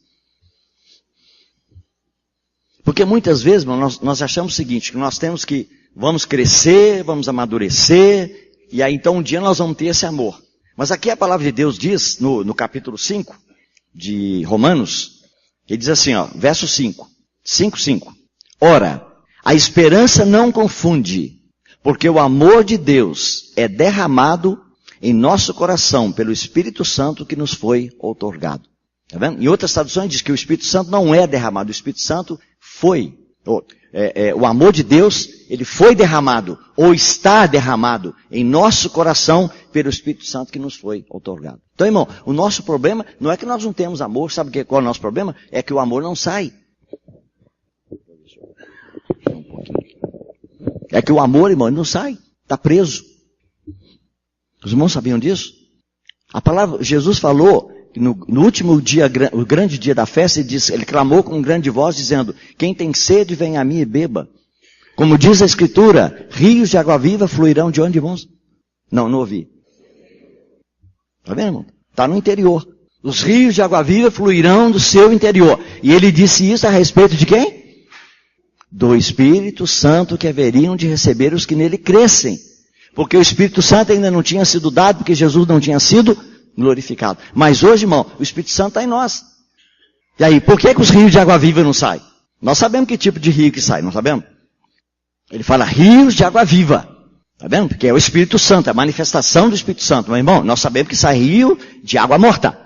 Porque muitas vezes, nós achamos o seguinte, que nós vamos crescer, vamos amadurecer, e aí então um dia nós vamos ter esse amor. Mas aqui a palavra de Deus diz, no capítulo 5 de Romanos, ele diz assim, ó, verso 5. Ora, a esperança não confunde, porque o amor de Deus é derramado em nosso coração pelo Espírito Santo que nos foi outorgado. Tá vendo? Em outras traduções diz que o Espírito Santo não é derramado, o Espírito Santo o amor de Deus, ele foi derramado, ou está derramado em nosso coração pelo Espírito Santo que nos foi outorgado. Então, irmão, o nosso problema não é que nós não temos amor, sabe qual é o nosso problema? É que o amor não sai. É que o amor, irmão, ele não sai, está preso. Os irmãos sabiam disso? A palavra, Jesus falou, no último dia, o grande dia da festa, ele clamou com grande voz, dizendo, quem tem sede, vem a mim e beba. Como diz a Escritura, rios de água viva fluirão de onde, irmãos? Não ouvi. Tá vendo, irmão? Está no interior. Os rios de água viva fluirão do seu interior. E ele disse isso a respeito de quem? Do Espírito Santo que haveriam de receber os que nele crescem. Porque o Espírito Santo ainda não tinha sido dado, porque Jesus não tinha sido glorificado. Mas hoje, irmão, o Espírito Santo está em nós. E aí, por que os rios de água viva não saem? Nós sabemos que tipo de rio que sai, não sabemos? Ele fala rios de água viva. Tá vendo? Porque é o Espírito Santo, é a manifestação do Espírito Santo. Mas, irmão, nós sabemos que sai rio de água morta.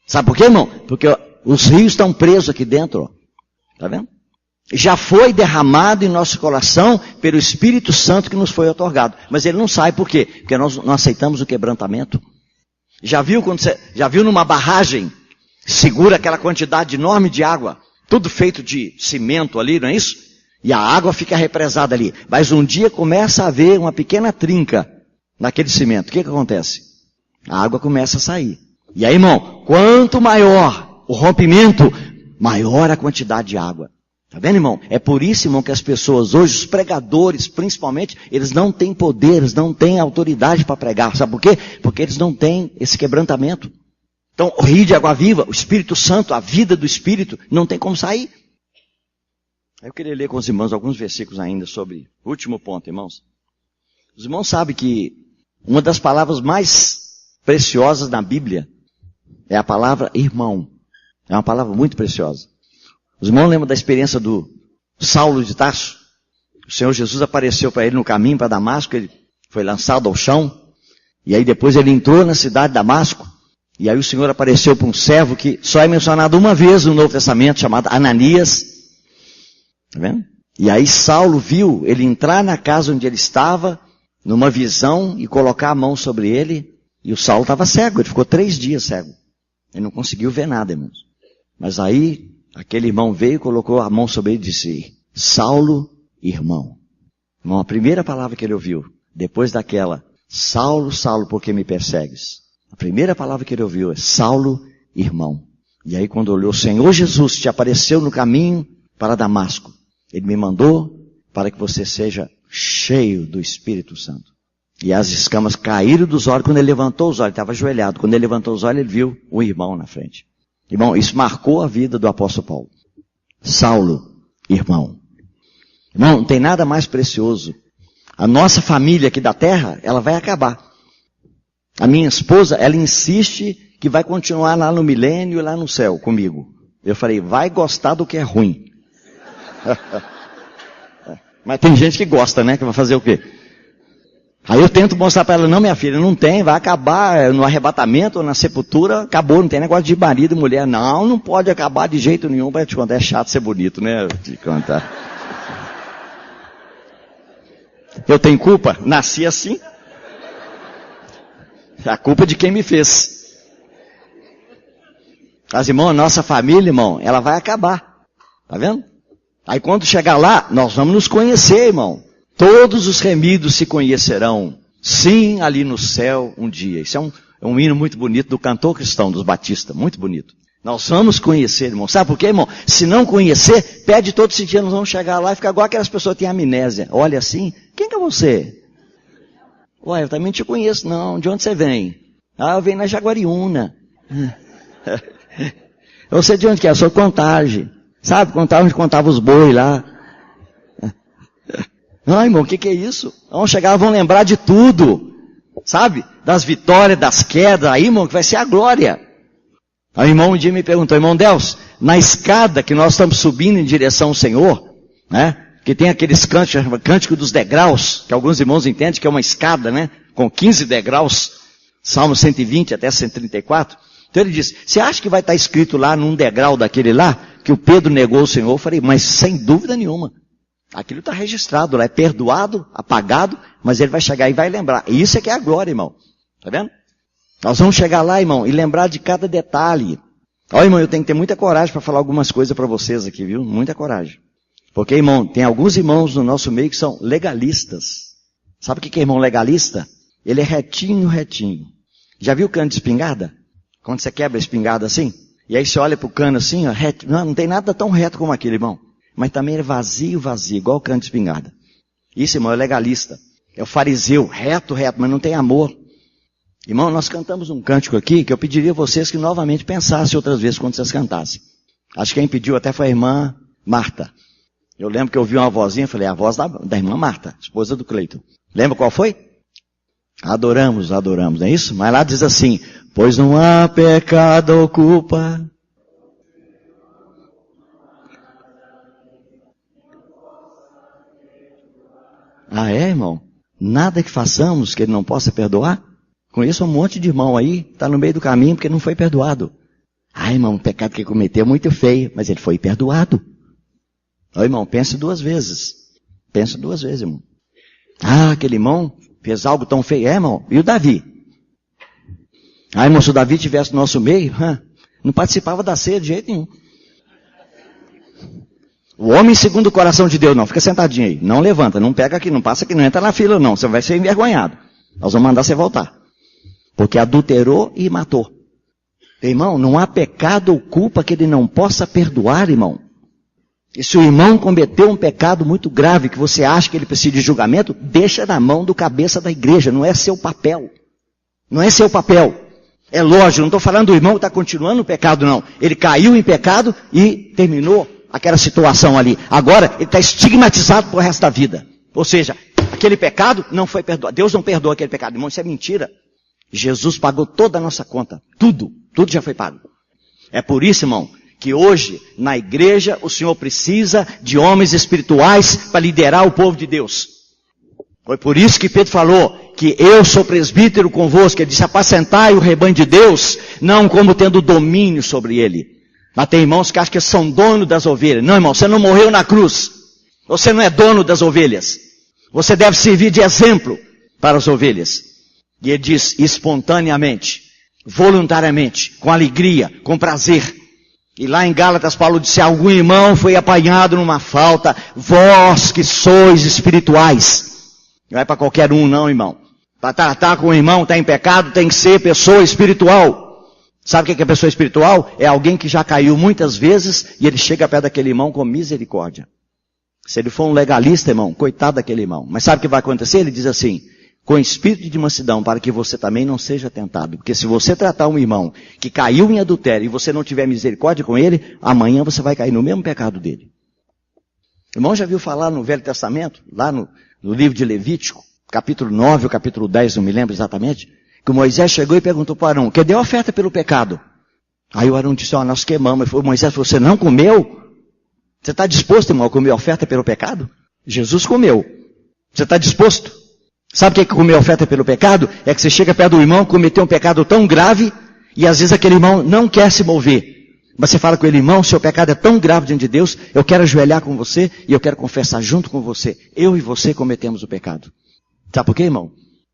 Sabe por quê, irmão? Porque os rios estão presos aqui dentro. Ó. Tá vendo? Já foi derramado em nosso coração pelo Espírito Santo que nos foi outorgado. Mas ele não sai por quê? Porque nós não aceitamos o quebrantamento. Já viu numa barragem, segura aquela quantidade enorme de água, tudo feito de cimento ali, não é isso? E a água fica represada ali. Mas um dia começa a haver uma pequena trinca naquele cimento. O que acontece? A água começa a sair. E aí, irmão, quanto maior o rompimento, maior a quantidade de água. Tá vendo, irmão? É por isso, irmão, que as pessoas hoje, os pregadores, principalmente, eles não têm poder, eles não têm autoridade para pregar. Sabe por quê? Porque eles não têm esse quebrantamento. Então, o rio de água viva, o Espírito Santo, a vida do Espírito, não tem como sair. Eu queria ler com os irmãos alguns versículos ainda sobre o último ponto, irmãos. Os irmãos sabem que uma das palavras mais preciosas na Bíblia é a palavra irmão. É uma palavra muito preciosa. Os irmãos lembram da experiência do Saulo de Tarso? O Senhor Jesus apareceu para ele no caminho para Damasco, ele foi lançado ao chão, e aí depois ele entrou na cidade de Damasco, e aí o Senhor apareceu para um servo que só é mencionado uma vez no Novo Testamento, chamado Ananias. Tá vendo? E aí Saulo viu ele entrar na casa onde ele estava, numa visão, e colocar a mão sobre ele, e o Saulo estava cego, ele ficou 3 dias cego. Ele não conseguiu ver nada, irmãos. Mas aí, aquele irmão veio, colocou a mão sobre ele e disse, Saulo, irmão. Irmão, a primeira palavra que ele ouviu, depois daquela, Saulo, Saulo, por que me persegues? A primeira palavra que ele ouviu é, Saulo, irmão. E aí quando olhou, Senhor Jesus te apareceu no caminho para Damasco. Ele me mandou para que você seja cheio do Espírito Santo. E as escamas caíram dos olhos. Quando ele levantou os olhos, ele estava ajoelhado. Quando ele levantou os olhos, ele viu um irmão na frente. Irmão, isso marcou a vida do apóstolo Paulo. Saulo, irmão. Irmão, não tem nada mais precioso. A nossa família aqui da terra, ela vai acabar. A minha esposa, ela insiste que vai continuar lá no milênio e lá no céu comigo. Eu falei, vai gostar do que é ruim. Mas tem gente que gosta, né? Que vai fazer o quê? Aí eu tento mostrar para ela, não, minha filha, não tem, vai acabar no arrebatamento ou na sepultura, acabou, não tem negócio de marido e mulher. Não, não pode acabar de jeito nenhum, para te contar, é chato ser bonito, né? Te contar. Eu tenho culpa? Nasci assim. A culpa é de quem me fez. Mas, irmão, a nossa família, irmão, ela vai acabar. Tá vendo? Aí quando chegar lá, nós vamos nos conhecer, irmão. Todos os remidos se conhecerão. Sim, ali no céu, um dia. Isso é um hino muito bonito do cantor cristão, dos batistas. Muito bonito. Nós vamos conhecer, irmão. Sabe por quê, irmão? Se não conhecer, perde todo esse dia. Nós vamos chegar lá e ficar igual aquelas pessoas que têm amnésia. Olha assim, quem que é você? Ué, eu também te conheço, não. De onde você vem? Ah, eu venho na Jaguariúna. Você de onde que é? Eu sou Contagem. Sabe, onde contava os bois lá. Não, irmão, o que é isso? Vamos chegar, vão lembrar de tudo. Sabe? Das vitórias, das quedas. Aí, irmão, que vai ser a glória. Aí o irmão um dia me perguntou, irmão Deus, na escada que nós estamos subindo em direção ao Senhor, né? Que tem aqueles cânticos dos degraus, que alguns irmãos entendem que é uma escada, né? Com 15 degraus. Salmo 120 até 134. Então ele disse, você acha que vai estar escrito lá num degrau daquele lá, que o Pedro negou o Senhor? Eu falei, mas sem dúvida nenhuma. Aquilo está registrado lá, é perdoado, apagado, mas ele vai chegar e vai lembrar. E isso é que é a glória, irmão. Tá vendo? Nós vamos chegar lá, irmão, e lembrar de cada detalhe. Ó, irmão, eu tenho que ter muita coragem para falar algumas coisas para vocês aqui, viu? Muita coragem. Porque, irmão, tem alguns irmãos no nosso meio que são legalistas. Sabe o que é irmão legalista? Ele é retinho, retinho. Já viu cano de espingarda? Quando você quebra a espingarda assim? E aí você olha pro cano assim, ó, reto. Não tem nada tão reto como aquele, irmão. Mas também é vazio, vazio, igual o cano de espingarda. Isso, irmão, é legalista. É o fariseu, reto, reto, mas não tem amor. Irmão, nós cantamos um cântico aqui que eu pediria a vocês que novamente pensassem outras vezes quando vocês cantassem. Acho que quem pediu até foi a irmã Marta. Eu lembro que eu ouvi uma vozinha, falei, a voz da irmã Marta, esposa do Cleiton. Lembra qual foi? Adoramos, adoramos, não é isso? Mas lá diz assim, pois não há pecado ou culpa. Ah, é, irmão? Nada que façamos que ele não possa perdoar? Conheço um monte de irmão aí, está no meio do caminho porque não foi perdoado. Ah, irmão, o pecado que ele cometeu é muito feio, mas ele foi perdoado. Ó, irmão, pense 2 vezes. Pense 2 vezes, irmão. Ah, aquele irmão fez algo tão feio. É, irmão, e o Davi? Ah, irmão, se o Davi estivesse no nosso meio, não participava da ceia de jeito nenhum. O homem segundo o coração de Deus, não, fica sentadinho aí. Não levanta, não pega aqui, não passa aqui, não entra na fila não, você vai ser envergonhado. Nós vamos mandar você voltar. Porque adulterou e matou. Irmão, não há pecado ou culpa que ele não possa perdoar, irmão. E se o irmão cometeu um pecado muito grave, que você acha que ele precisa de julgamento, deixa na mão do cabeça da igreja, não é seu papel. Não é seu papel. É lógico, não estou falando do irmão que está continuando no pecado, não. Ele caiu em pecado e terminou aquela situação ali. Agora, ele está estigmatizado pro resto da vida. Ou seja, aquele pecado não foi perdoado. Deus não perdoa aquele pecado. Irmão, isso é mentira. Jesus pagou toda a nossa conta. Tudo já foi pago. É por isso, irmão, que hoje, na igreja, o Senhor precisa de homens espirituais para liderar o povo de Deus. Foi por isso que Pedro falou que eu sou presbítero convosco. Ele disse, apacentai o rebanho de Deus, não como tendo domínio sobre ele. Mas tem irmãos que acham que são donos das ovelhas. Não, irmão, você não morreu na cruz. Você não é dono das ovelhas. Você deve servir de exemplo para as ovelhas. E ele diz, espontaneamente, voluntariamente, com alegria, com prazer. E lá em Gálatas, Paulo disse, algum irmão foi apanhado numa falta, vós que sois espirituais. Não é para qualquer um não, irmão. Para tratar com o irmão, está em pecado, tem que ser pessoa espiritual. Sabe o que é pessoa espiritual? É alguém que já caiu muitas vezes e ele chega perto daquele irmão com misericórdia. Se ele for um legalista, irmão, coitado daquele irmão. Mas sabe o que vai acontecer? Ele diz assim, com espírito de mansidão, para que você também não seja tentado. Porque se você tratar um irmão que caiu em adultério e você não tiver misericórdia com ele, amanhã você vai cair no mesmo pecado dele. O irmão já viu falar no Velho Testamento, lá no livro de Levítico, capítulo 9 ou capítulo 10, não me lembro exatamente, que o Moisés chegou e perguntou para Arão, cadê a oferta pelo pecado? Aí o Arão disse, nós queimamos. Ele falou, Moisés, você não comeu? Você está disposto, irmão, a comer a oferta pelo pecado? Jesus comeu. Você está disposto? Sabe o que é comer a oferta pelo pecado? É que você chega perto do irmão, cometeu um pecado tão grave, e às vezes aquele irmão não quer se mover. Mas você fala com ele, irmão, seu pecado é tão grave diante de Deus, eu quero ajoelhar com você, e eu quero confessar junto com você. Eu e você cometemos o pecado. Sabe por quê, irmão?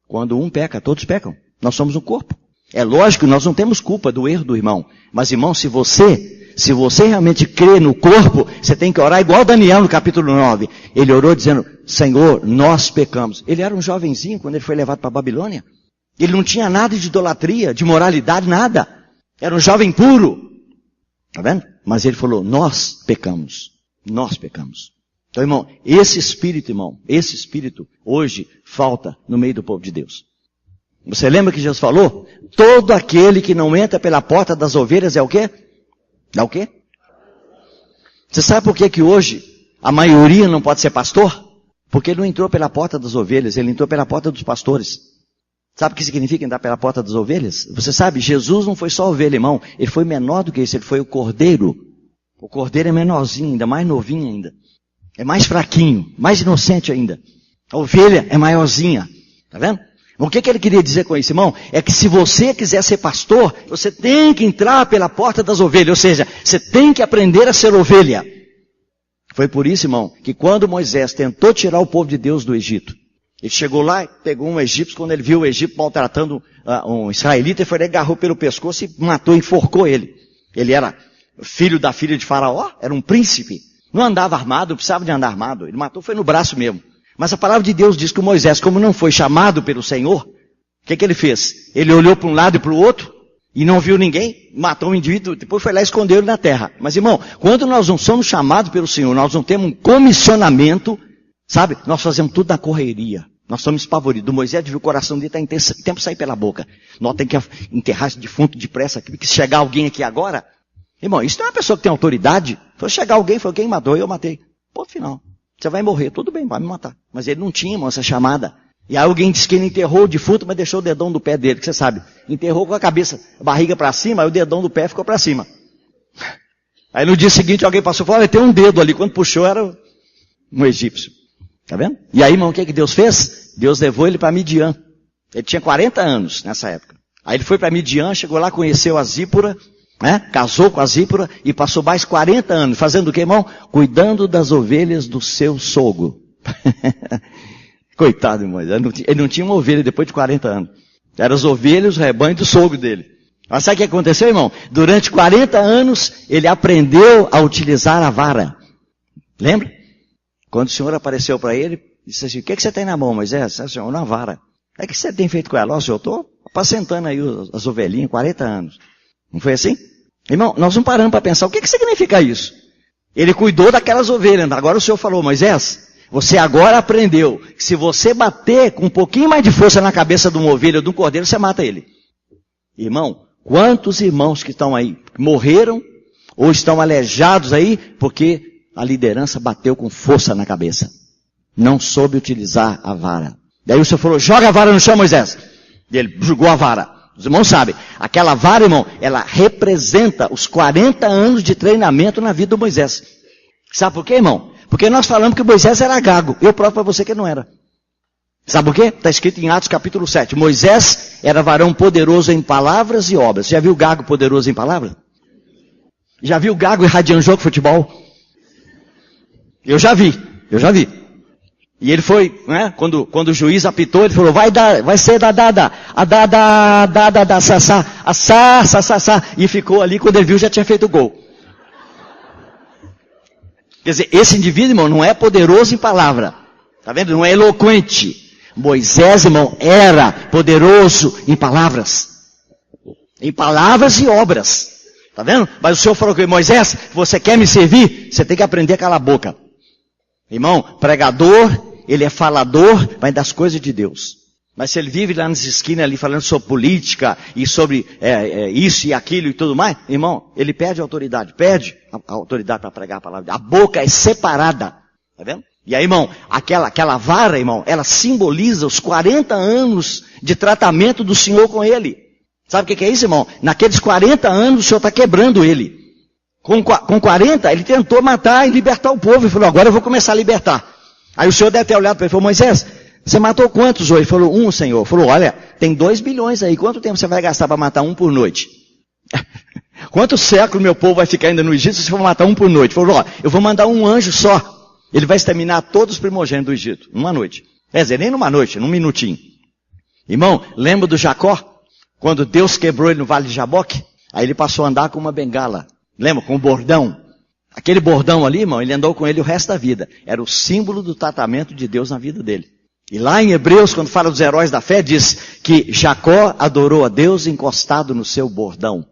Quando um peca, todos pecam. Nós somos um corpo. É lógico, nós não temos culpa do erro do irmão. Mas, irmão, se você realmente crê no corpo, você tem que orar igual Daniel no capítulo 9. Ele orou dizendo, Senhor, nós pecamos. Ele era um jovenzinho quando ele foi levado para a Babilônia. Ele não tinha nada de idolatria, de moralidade, nada. Era um jovem puro. Tá vendo? Mas ele falou, nós pecamos. Nós pecamos. Então, irmão, esse espírito, hoje, falta no meio do povo de Deus. Você lembra que Jesus falou? Todo aquele que não entra pela porta das ovelhas é o quê? É o quê? Você sabe por que hoje a maioria não pode ser pastor? Porque ele não entrou pela porta das ovelhas, ele entrou pela porta dos pastores. Sabe o que significa entrar pela porta das ovelhas? Você sabe, Jesus não foi só ovelha, irmão. Ele foi menor do que isso, ele foi o cordeiro. O cordeiro é menorzinho ainda, mais novinho ainda. É mais fraquinho, mais inocente ainda. A ovelha é maiorzinha. Tá vendo? O que ele queria dizer com isso, irmão? É que se você quiser ser pastor, você tem que entrar pela porta das ovelhas. Ou seja, você tem que aprender a ser ovelha. Foi por isso, irmão, que quando Moisés tentou tirar o povo de Deus do Egito, ele chegou lá e pegou um egípcio, quando ele viu o Egito maltratando um israelita, ele foi, ele agarrou pelo pescoço e matou, enforcou ele. Ele era filho da filha de Faraó, era um príncipe. Não andava armado, não precisava de andar armado. Ele matou, foi no braço mesmo. Mas a palavra de Deus diz que o Moisés, como não foi chamado pelo Senhor, o que ele fez? Ele olhou para um lado e para o outro e não viu ninguém, matou o indivíduo, depois foi lá e escondeu ele na terra. Mas, irmão, quando nós não somos chamados pelo Senhor, nós não temos um comissionamento, sabe? Nós fazemos tudo na correria. Nós somos espavoridos. O Moisés viu o coração dele está em tempo de sair pela boca. Nós temos que enterrar esse defunto depressa aqui, porque se chegar alguém aqui agora, irmão, isso não é uma pessoa que tem autoridade. Se chegar alguém, foi quem matou, eu matei. Ponto final. Você vai morrer, tudo bem, vai me matar. Mas ele não tinha, irmão, essa chamada. E aí alguém disse que ele enterrou o defunto, mas deixou o dedão do pé dele, que você sabe. Enterrou com a cabeça, a barriga para cima, aí o dedão do pé ficou para cima. Aí no dia seguinte alguém passou e falou, olha, tem um dedo ali. Quando puxou era um egípcio. Tá vendo? E aí, irmão, o que Deus fez? Deus levou ele para Midian. Ele tinha 40 anos nessa época. Aí ele foi para Midian, chegou lá, conheceu a Zípora, né? Casou com a Zípora e passou mais 40 anos. Fazendo o que, irmão? Cuidando das ovelhas do seu sogro. Coitado, irmão. Ele não tinha uma ovelha depois de 40 anos. Eram as ovelhas, o rebanho do sogro dele. Mas sabe o que aconteceu, irmão? Durante 40 anos, ele aprendeu a utilizar a vara. Lembra? Quando o Senhor apareceu para ele, disse assim, o que você tem na mão, Moisés? Senhor, uma vara. O que você tem feito com ela? Ó, senhor, eu estou apacentando aí as ovelhinhas, 40 anos. Não foi assim? Irmão, nós não paramos para pensar, o que significa isso? Ele cuidou daquelas ovelhas. Agora o Senhor falou, Moisés, você agora aprendeu que se você bater com um pouquinho mais de força na cabeça de uma ovelha ou de um cordeiro, você mata ele. Irmão, quantos irmãos que estão aí morreram ou estão aleijados aí porque a liderança bateu com força na cabeça? Não soube utilizar a vara. Daí o Senhor falou, joga a vara no chão, Moisés. E ele jogou a vara. Os irmãos sabem, aquela vara, irmão, ela representa os 40 anos de treinamento na vida do Moisés. Sabe por quê, irmão? Porque nós falamos que Moisés era gago. Eu provo para você que não era. Sabe por quê? Está escrito em Atos capítulo 7. Moisés era varão poderoso em palavras e obras. Já viu gago poderoso em palavras? Já viu gago irradiando jogo de futebol? Eu já vi. E ele foi, né? Quando o juiz apitou, ele falou, vai ser sa. E ficou ali, quando ele viu, já tinha feito o gol. Quer dizer, esse indivíduo, irmão, não é poderoso em palavra. Tá vendo? Não é eloquente. Moisés, irmão, era poderoso em palavras. Em palavras e obras. Tá vendo? Mas o Senhor falou que Moisés, você quer me servir? Você tem que aprender a calar a boca. Irmão, pregador, ele é falador, mas das coisas de Deus. Mas se ele vive lá nas esquinas ali falando sobre política e sobre isso e aquilo e tudo mais, irmão, ele perde a autoridade. Perde a autoridade para pregar a palavra. A boca é separada. Tá vendo? E aí, irmão, aquela vara, irmão, ela simboliza os 40 anos de tratamento do Senhor com ele. Sabe o que é isso, irmão? Naqueles 40 anos o Senhor está quebrando ele. Com 40, ele tentou matar e libertar o povo. Ele falou, agora eu vou começar a libertar. Aí o Senhor deve ter olhado para ele e falou, Moisés, você matou quantos hoje? Ele falou, 1, Senhor. Ele falou, olha, tem 2 bilhões aí. Quanto tempo você vai gastar para matar 1 por noite? Quantos séculos meu povo vai ficar ainda no Egito se for matar 1 por noite? Ele falou, ó, eu vou mandar um anjo só. Ele vai exterminar todos os primogênitos do Egito. Numa noite. Quer dizer, nem numa noite, num minutinho. Irmão, lembra do Jacó? Quando Deus quebrou ele no vale de Jaboque? Aí ele passou a andar com uma bengala. Lembra? Com um bordão. Aquele bordão ali, irmão, ele andou com ele o resto da vida. Era o símbolo do tratamento de Deus na vida dele. E lá em Hebreus, quando fala dos heróis da fé, diz que Jacó adorou a Deus encostado no seu bordão.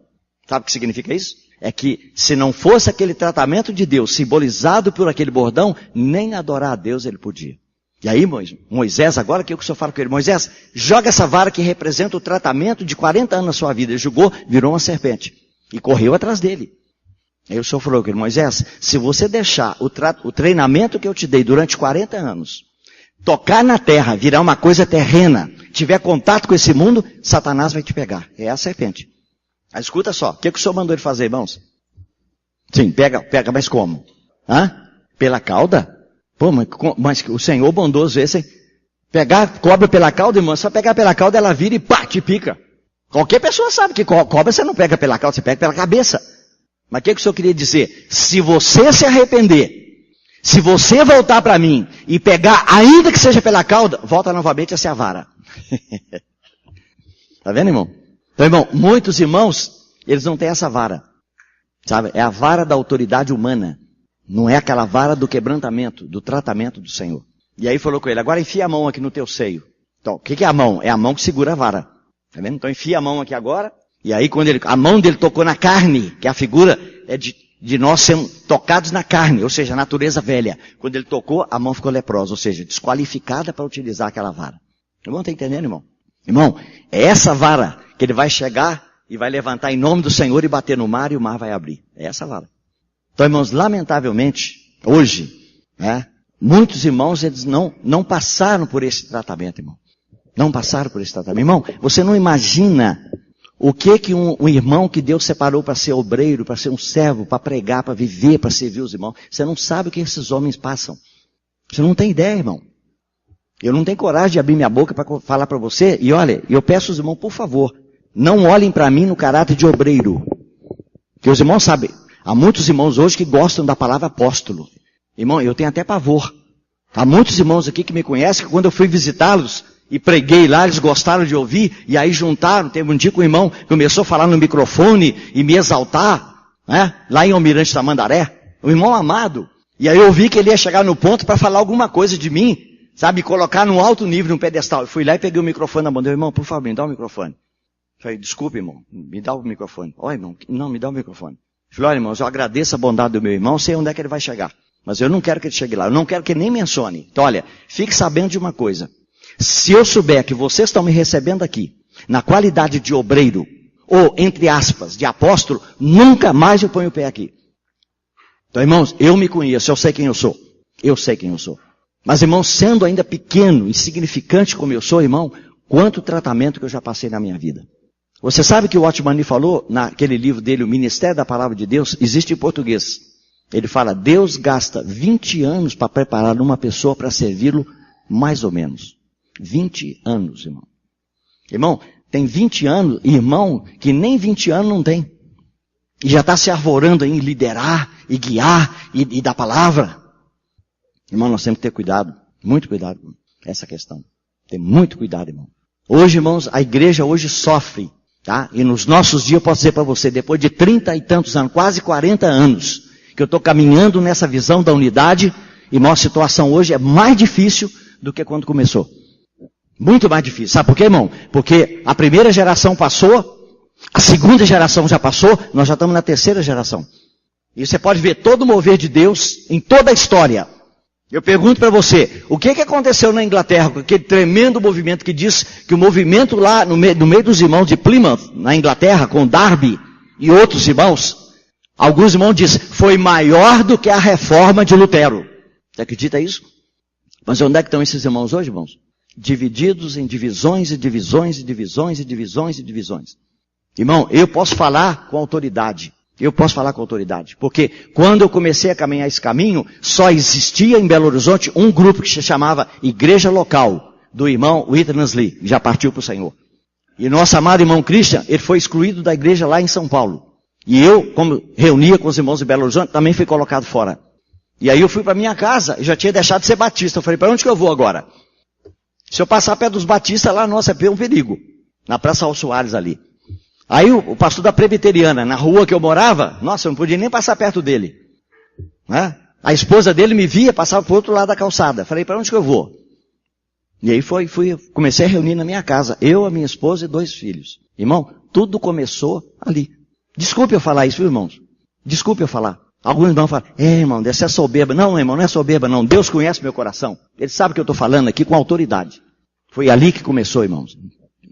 Sabe o que significa isso? É que se não fosse aquele tratamento de Deus simbolizado por aquele bordão, nem adorar a Deus ele podia. E aí, Moisés, agora que o Senhor fala com ele, Moisés, joga essa vara que representa o tratamento de 40 anos na sua vida. Ele jogou, virou uma serpente. E correu atrás dele. Aí o Senhor falou com ele, Moisés, se você deixar o treinamento que eu te dei durante 40 anos, tocar na terra, virar uma coisa terrena, tiver contato com esse mundo, Satanás vai te pegar. É a serpente. Mas escuta só, o que o Senhor mandou ele fazer, irmãos? Sim, pega, mas como? Pela cauda? Pô, mas o Senhor bondoso esse, hein? Pegar cobra pela cauda, irmão, só pegar pela cauda, ela vira e pá, te pica. Qualquer pessoa sabe que cobra você não pega pela cauda, você pega pela cabeça. Mas o que o Senhor queria dizer? Se você se arrepender, se você voltar para mim e pegar, ainda que seja pela cauda, volta novamente a ser a vara. Tá vendo, irmão? Então, irmão, muitos irmãos, eles não têm essa vara. Sabe? É a vara da autoridade humana. Não é aquela vara do quebrantamento, do tratamento do Senhor. E aí falou com ele, agora enfia a mão aqui no teu seio. Então, o que é a mão? É a mão que segura a vara. Tá vendo? Então enfia a mão aqui agora. E aí quando a mão dele tocou na carne, que a figura é de nós sermos tocados na carne, ou seja, a natureza velha. Quando ele tocou, a mão ficou leprosa, ou seja, desqualificada para utilizar aquela vara. Irmão, está entendendo, irmão? Irmão, é essa vara que ele vai chegar e vai levantar em nome do Senhor e bater no mar e o mar vai abrir. É essa vara. Então, irmãos, lamentavelmente, hoje, muitos irmãos, eles não passaram por esse tratamento, irmão. Não passaram por esse tratamento. Irmão, você não imagina o que um irmão que Deus separou para ser obreiro, para ser um servo, para pregar, para viver, para servir os irmãos. Você não sabe o que esses homens passam. Você não tem ideia, irmão. Eu não tenho coragem de abrir minha boca para falar para você. E olha, eu peço aos irmãos, por favor, não olhem para mim no caráter de obreiro. Porque os irmãos sabem, há muitos irmãos hoje que gostam da palavra apóstolo. Irmão, eu tenho até pavor. Há muitos irmãos aqui que me conhecem, que quando eu fui visitá-los e preguei lá, eles gostaram de ouvir, e aí juntaram, teve um dia que o irmão começou a falar no microfone e me exaltar, lá em Almirante Tamandaré, o irmão amado. E aí eu vi que ele ia chegar no ponto para falar alguma coisa de mim, sabe, colocar num alto nível, num pedestal. Eu fui lá e peguei o microfone na mão dele, irmão, por favor, me dá o microfone. Eu falei, desculpe, irmão, me dá o microfone. Ó, irmão, não, me dá o microfone. Eu falei, olha, irmãos, eu agradeço a bondade do meu irmão, sei onde é que ele vai chegar. Mas eu não quero que ele chegue lá, eu não quero que ele nem mencione. Então, olha, fique sabendo de uma coisa. Se eu souber que vocês estão me recebendo aqui, na qualidade de obreiro, ou, entre aspas, de apóstolo, nunca mais eu ponho o pé aqui. Então, irmãos, eu me conheço, eu sei quem eu sou. Eu sei quem eu sou. Mas, irmão, sendo ainda pequeno, insignificante como eu sou, irmão, quanto tratamento que eu já passei na minha vida. Você sabe que o Watchman falou, naquele livro dele, O Ministério da Palavra de Deus, existe em português. Ele fala, Deus gasta 20 anos para preparar uma pessoa para servi-lo, mais ou menos. 20 anos, irmão. Irmão, tem 20 anos, irmão, que nem 20 anos não tem. E já está se arvorando em liderar, e guiar, e dar palavra. Irmão, nós temos que ter cuidado, muito cuidado com essa questão. Tem muito cuidado, irmão. Hoje, irmãos, a igreja hoje sofre, tá? E nos nossos dias eu posso dizer para você, depois de 30 e tantos anos, quase 40 anos, que eu estou caminhando nessa visão da unidade, irmão, a situação hoje é mais difícil do que quando começou. Muito mais difícil. Sabe por quê, irmão? Porque a primeira geração passou, a segunda geração já passou, nós já estamos na terceira geração. E você pode ver todo o mover de Deus em toda a história. Eu pergunto para você, o que aconteceu na Inglaterra com aquele tremendo movimento que diz que o movimento lá no meio dos irmãos de Plymouth, na Inglaterra, com Darby e outros irmãos, alguns irmãos dizem, foi maior do que a reforma de Lutero. Você acredita isso? Mas onde é que estão esses irmãos hoje, irmãos? Divididos em divisões e divisões e divisões e divisões e divisões. Irmão, eu posso falar com autoridade. Eu posso falar com autoridade. Porque quando eu comecei a caminhar esse caminho, só existia em Belo Horizonte um grupo que se chamava Igreja Local, do irmão Witness Lee, que já partiu para o Senhor. E nosso amado irmão Christian, ele foi excluído da igreja lá em São Paulo. E eu, como reunia com os irmãos de Belo Horizonte, também fui colocado fora. E aí eu fui para minha casa, eu já tinha deixado de ser batista. Eu falei, para onde que eu vou agora? Se eu passar perto dos batistas lá, nossa, é um perigo. Na Praça Raul Soares ali. Aí o pastor da Presbiteriana, na rua que eu morava, nossa, eu não podia nem passar perto dele. Né? A esposa dele me via, passava para o outro lado da calçada. Falei, para onde que eu vou? E aí comecei a reunir na minha casa. Eu, a minha esposa e 2 filhos. Irmão, tudo começou ali. Desculpe eu falar isso, viu, irmãos? Desculpe eu falar. Alguns irmãos falam, irmão, deve ser soberba. Não, irmão, não é soberba, não. Deus conhece meu coração. Ele sabe que eu estou falando aqui com autoridade. Foi ali que começou, irmãos.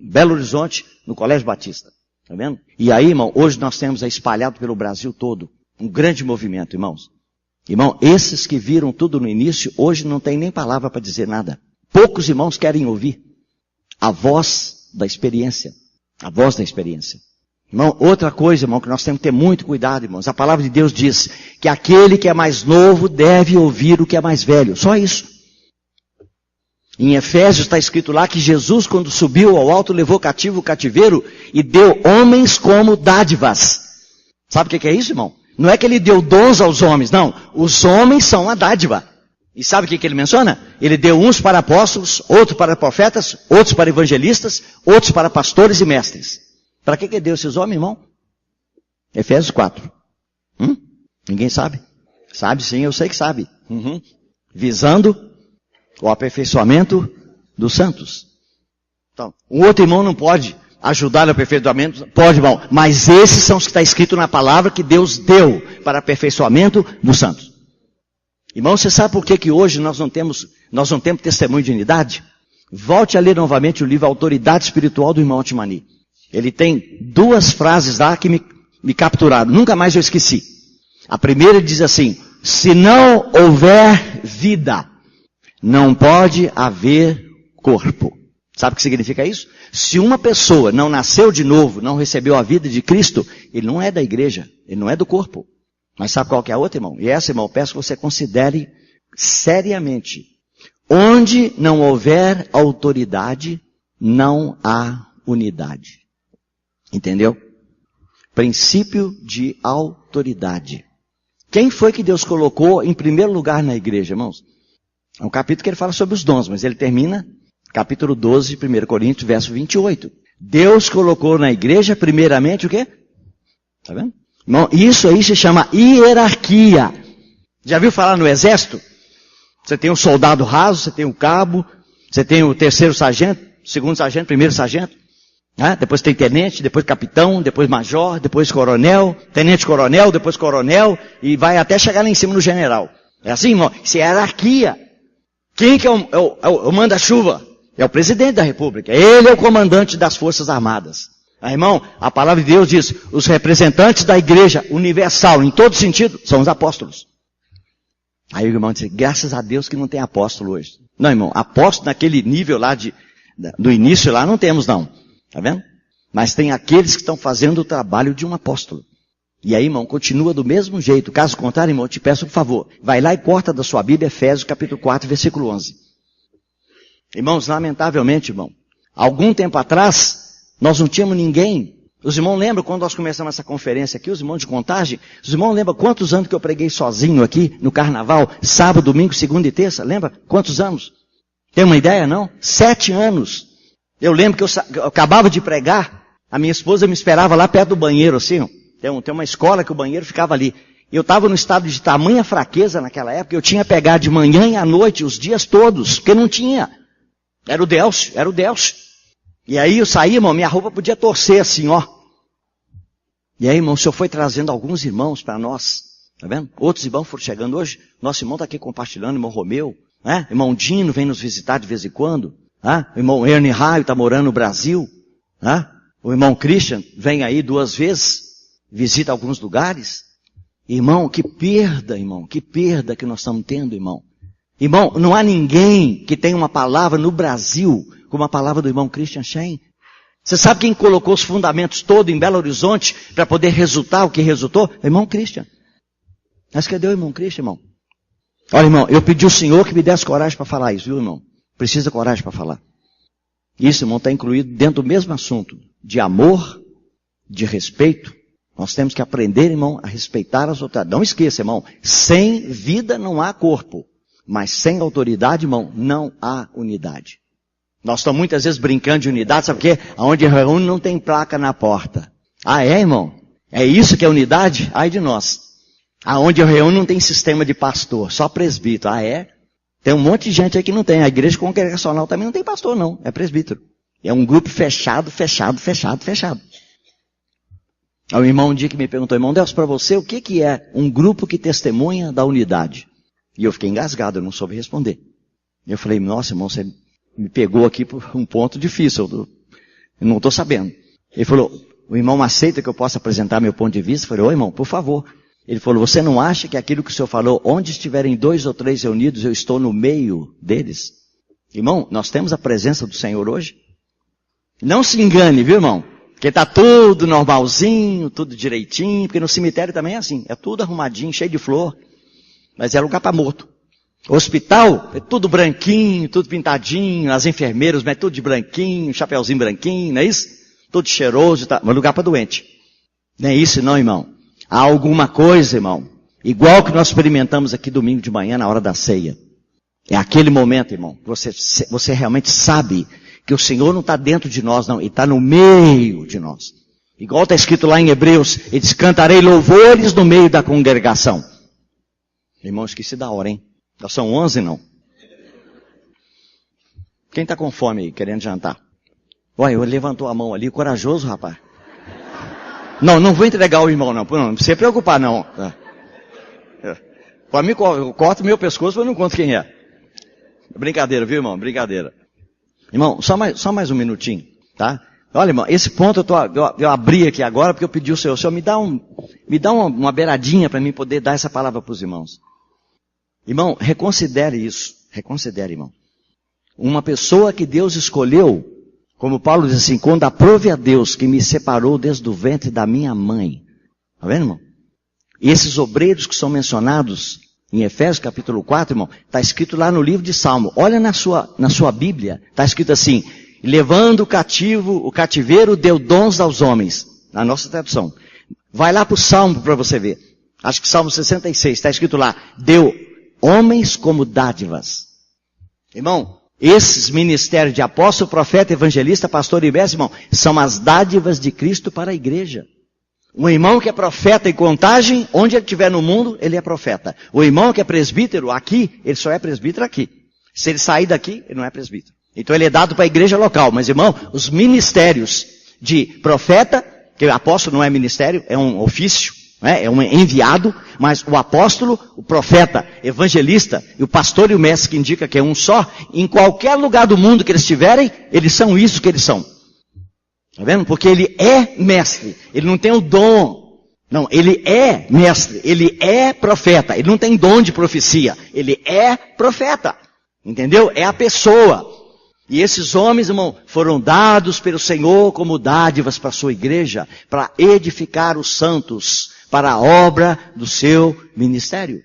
Belo Horizonte, no Colégio Batista. Tá vendo? E aí, irmão, hoje nós temos espalhado pelo Brasil todo um grande movimento, irmãos. Irmão, esses que viram tudo no início, hoje não tem nem palavra para dizer nada. Poucos irmãos querem ouvir a voz da experiência. A voz da experiência. Irmão, outra coisa, irmão, que nós temos que ter muito cuidado, irmãos. A palavra de Deus diz que aquele que é mais novo deve ouvir o que é mais velho. Só isso. Em Efésios está escrito lá que Jesus, quando subiu ao alto, levou cativo o cativeiro e deu homens como dádivas. Sabe o que é isso, irmão? Não é que ele deu dons aos homens, não. Os homens são a dádiva. E sabe o que ele menciona? Ele deu uns para apóstolos, outros para profetas, outros para evangelistas, outros para pastores e mestres. Para que deu esses homens, irmão? Efésios 4. Ninguém sabe? Sabe sim, eu sei que sabe. Visando o aperfeiçoamento dos santos. Então, um outro irmão não pode ajudar no aperfeiçoamento? Pode, irmão. Mas esses são os que está escrito na palavra que Deus deu para aperfeiçoamento dos santos. Irmão, você sabe por que hoje nós não temos testemunho de unidade? Volte a ler novamente o livro Autoridade Espiritual do irmão Otmani. Ele tem 2 frases lá que me capturaram. Nunca mais eu esqueci. A primeira diz assim, se não houver vida, não pode haver corpo. Sabe o que significa isso? Se uma pessoa não nasceu de novo, não recebeu a vida de Cristo, ele não é da igreja, ele não é do corpo. Mas sabe qual que é a outra, irmão? E essa, irmão, peço que você considere seriamente. Onde não houver autoridade, não há unidade. Entendeu? Princípio de autoridade. Quem foi que Deus colocou em primeiro lugar na igreja, irmãos? É um capítulo que ele fala sobre os dons, mas ele termina, capítulo 12, 1 Coríntios, verso 28. Deus colocou na igreja, primeiramente, o quê? Tá vendo? Irmão, isso aí se chama hierarquia. Já viu falar no exército? Você tem um soldado raso, você tem um cabo, você tem o 3º sargento, 2º sargento, 1º sargento. Depois tem tenente, depois capitão, depois major, depois coronel, tenente-coronel, depois coronel, e vai até chegar lá em cima no general. É assim, irmão? Isso é hierarquia. Quem que é o manda-chuva? É o presidente da república. Ele é o comandante das forças armadas. Irmão, a palavra de Deus diz, os representantes da igreja universal, em todo sentido, são os apóstolos. Aí o irmão disse, graças a Deus que não tem apóstolo hoje. Não, irmão, apóstolo naquele nível lá do início lá não temos não. Tá vendo? Mas tem aqueles que estão fazendo o trabalho de um apóstolo. E aí, irmão, continua do mesmo jeito. Caso contrário, irmão, eu te peço por favor, vai lá e corta da sua Bíblia Efésios capítulo 4, versículo 11. Irmãos, lamentavelmente, irmão, algum tempo atrás, nós não tínhamos ninguém. Os irmãos lembram quando nós começamos essa conferência aqui, os irmãos de Contagem? Os irmãos lembram quantos anos que eu preguei sozinho aqui no carnaval, sábado, domingo, segunda e terça? Lembra? Quantos anos? Tem uma ideia, não? 7 anos. Eu lembro que eu acabava de pregar, a minha esposa me esperava lá perto do banheiro, assim, ó. Tem uma escola que o banheiro ficava ali. Eu estava no estado de tamanha fraqueza naquela época, eu tinha pegado de manhã e à noite, os dias todos, porque não tinha. Era o Delcio. E aí eu saí, irmão, minha roupa podia torcer assim, ó. E aí, irmão, o Senhor foi trazendo alguns irmãos para nós, tá vendo? Outros irmãos foram chegando hoje, nosso irmão está aqui compartilhando, irmão Romeu, né? Irmão Dino vem nos visitar de vez em quando, né? O irmão Ernie Raio está morando no Brasil, né? O irmão Christian vem aí 2 vezes, visita alguns lugares. Irmão, que perda que nós estamos tendo, irmão. Irmão, não há ninguém que tenha uma palavra no Brasil como a palavra do irmão Christian Shane. Você sabe quem colocou os fundamentos todos em Belo Horizonte para poder resultar o que resultou? O irmão Christian. Mas cadê o irmão Christian, irmão? Olha, irmão, eu pedi ao Senhor que me desse coragem para falar isso, viu, irmão? Precisa de coragem para falar. Isso, irmão, está incluído dentro do mesmo assunto. De amor, de respeito. Nós temos que aprender, irmão, a respeitar as autoridades. Não esqueça, irmão, sem vida não há corpo. Mas sem autoridade, irmão, não há unidade. Nós estamos muitas vezes brincando de unidade, sabe por quê? Onde reúne não tem placa na porta. Ah, é, irmão? É isso que é unidade? Ai de nós. Aonde reúne não tem sistema de pastor, só presbítero. Ah, é? Tem um monte de gente aí que não tem. A igreja congregacional também não tem pastor, não. É presbítero. É um grupo fechado. Aí o irmão um dia que me perguntou, irmão Deus, para você, o que é um grupo que testemunha da unidade? E eu fiquei engasgado, eu não soube responder. Eu falei, nossa, irmão, você me pegou aqui por um ponto difícil, eu não estou sabendo. Ele falou, o irmão aceita que eu possa apresentar meu ponto de vista? Eu falei, ô irmão, por favor. Ele falou, você não acha que aquilo que o senhor falou, onde estiverem 2 ou 3 reunidos, eu estou no meio deles? Irmão, nós temos a presença do Senhor hoje? Não se engane, viu, irmão? Porque está tudo normalzinho, tudo direitinho, porque no cemitério também é assim, é tudo arrumadinho, cheio de flor, mas é lugar para morto. Hospital é tudo branquinho, tudo pintadinho, as enfermeiras, mas tudo de branquinho, chapeuzinho branquinho, não é isso? Tudo cheiroso, tá? Mas lugar para doente. Não é isso não, irmão. Há alguma coisa, irmão, igual que nós experimentamos aqui domingo de manhã na hora da ceia. É aquele momento, irmão, você realmente sabe que o Senhor não está dentro de nós, não, Ele está no meio de nós. Igual está escrito lá em Hebreus, Ele diz, cantarei louvores no meio da congregação. Irmão, esqueci da hora, hein? Já são 11, não? Quem está com fome aí, querendo jantar? Olha, ele levantou a mão ali, corajoso, rapaz. Não vou entregar o irmão, não precisa se preocupar, não. Para mim, eu corto meu pescoço, mas eu não conto quem é. Brincadeira, viu, irmão? Brincadeira. Irmão, só mais um minutinho, tá? Olha, irmão, esse ponto eu abri aqui agora porque eu pedi ao Senhor, me dá uma beiradinha para mim poder dar essa palavra para os irmãos. Irmão, reconsidere isso. Reconsidere, irmão. Uma pessoa que Deus escolheu, como Paulo diz assim, quando aprove a Deus que me separou desde o ventre da minha mãe. Tá vendo, irmão? E esses obreiros que são mencionados em Efésios capítulo 4, irmão, está escrito lá no livro de Salmo. Olha na sua Bíblia, está escrito assim, levando o cativeiro deu dons aos homens. Na nossa tradução. Vai lá para o Salmo para você ver. Acho que Salmo 66, está escrito lá, deu homens como dádivas. Irmão, esses ministérios de apóstolo, profeta, evangelista, pastor e mestre, irmão, são as dádivas de Cristo para a igreja. Um irmão que é profeta em Contagem, onde ele estiver no mundo, ele é profeta. O irmão que é presbítero aqui, ele só é presbítero aqui. Se ele sair daqui, ele não é presbítero. Então ele é dado para a igreja local. Mas, irmão, os ministérios de profeta, que o apóstolo não é ministério, é um ofício, né? É um enviado, mas o apóstolo, o profeta, evangelista, e o pastor e o mestre que indica que é um só, em qualquer lugar do mundo que eles estiverem, eles são isso que eles são. Tá vendo? Porque ele é mestre, ele não tem o dom Não, ele é mestre, ele é profeta, ele não tem dom de profecia, ele é profeta, entendeu? É a pessoa. E esses homens, irmão, foram dados pelo Senhor como dádivas para a sua igreja, para edificar os santos, para a obra do seu ministério.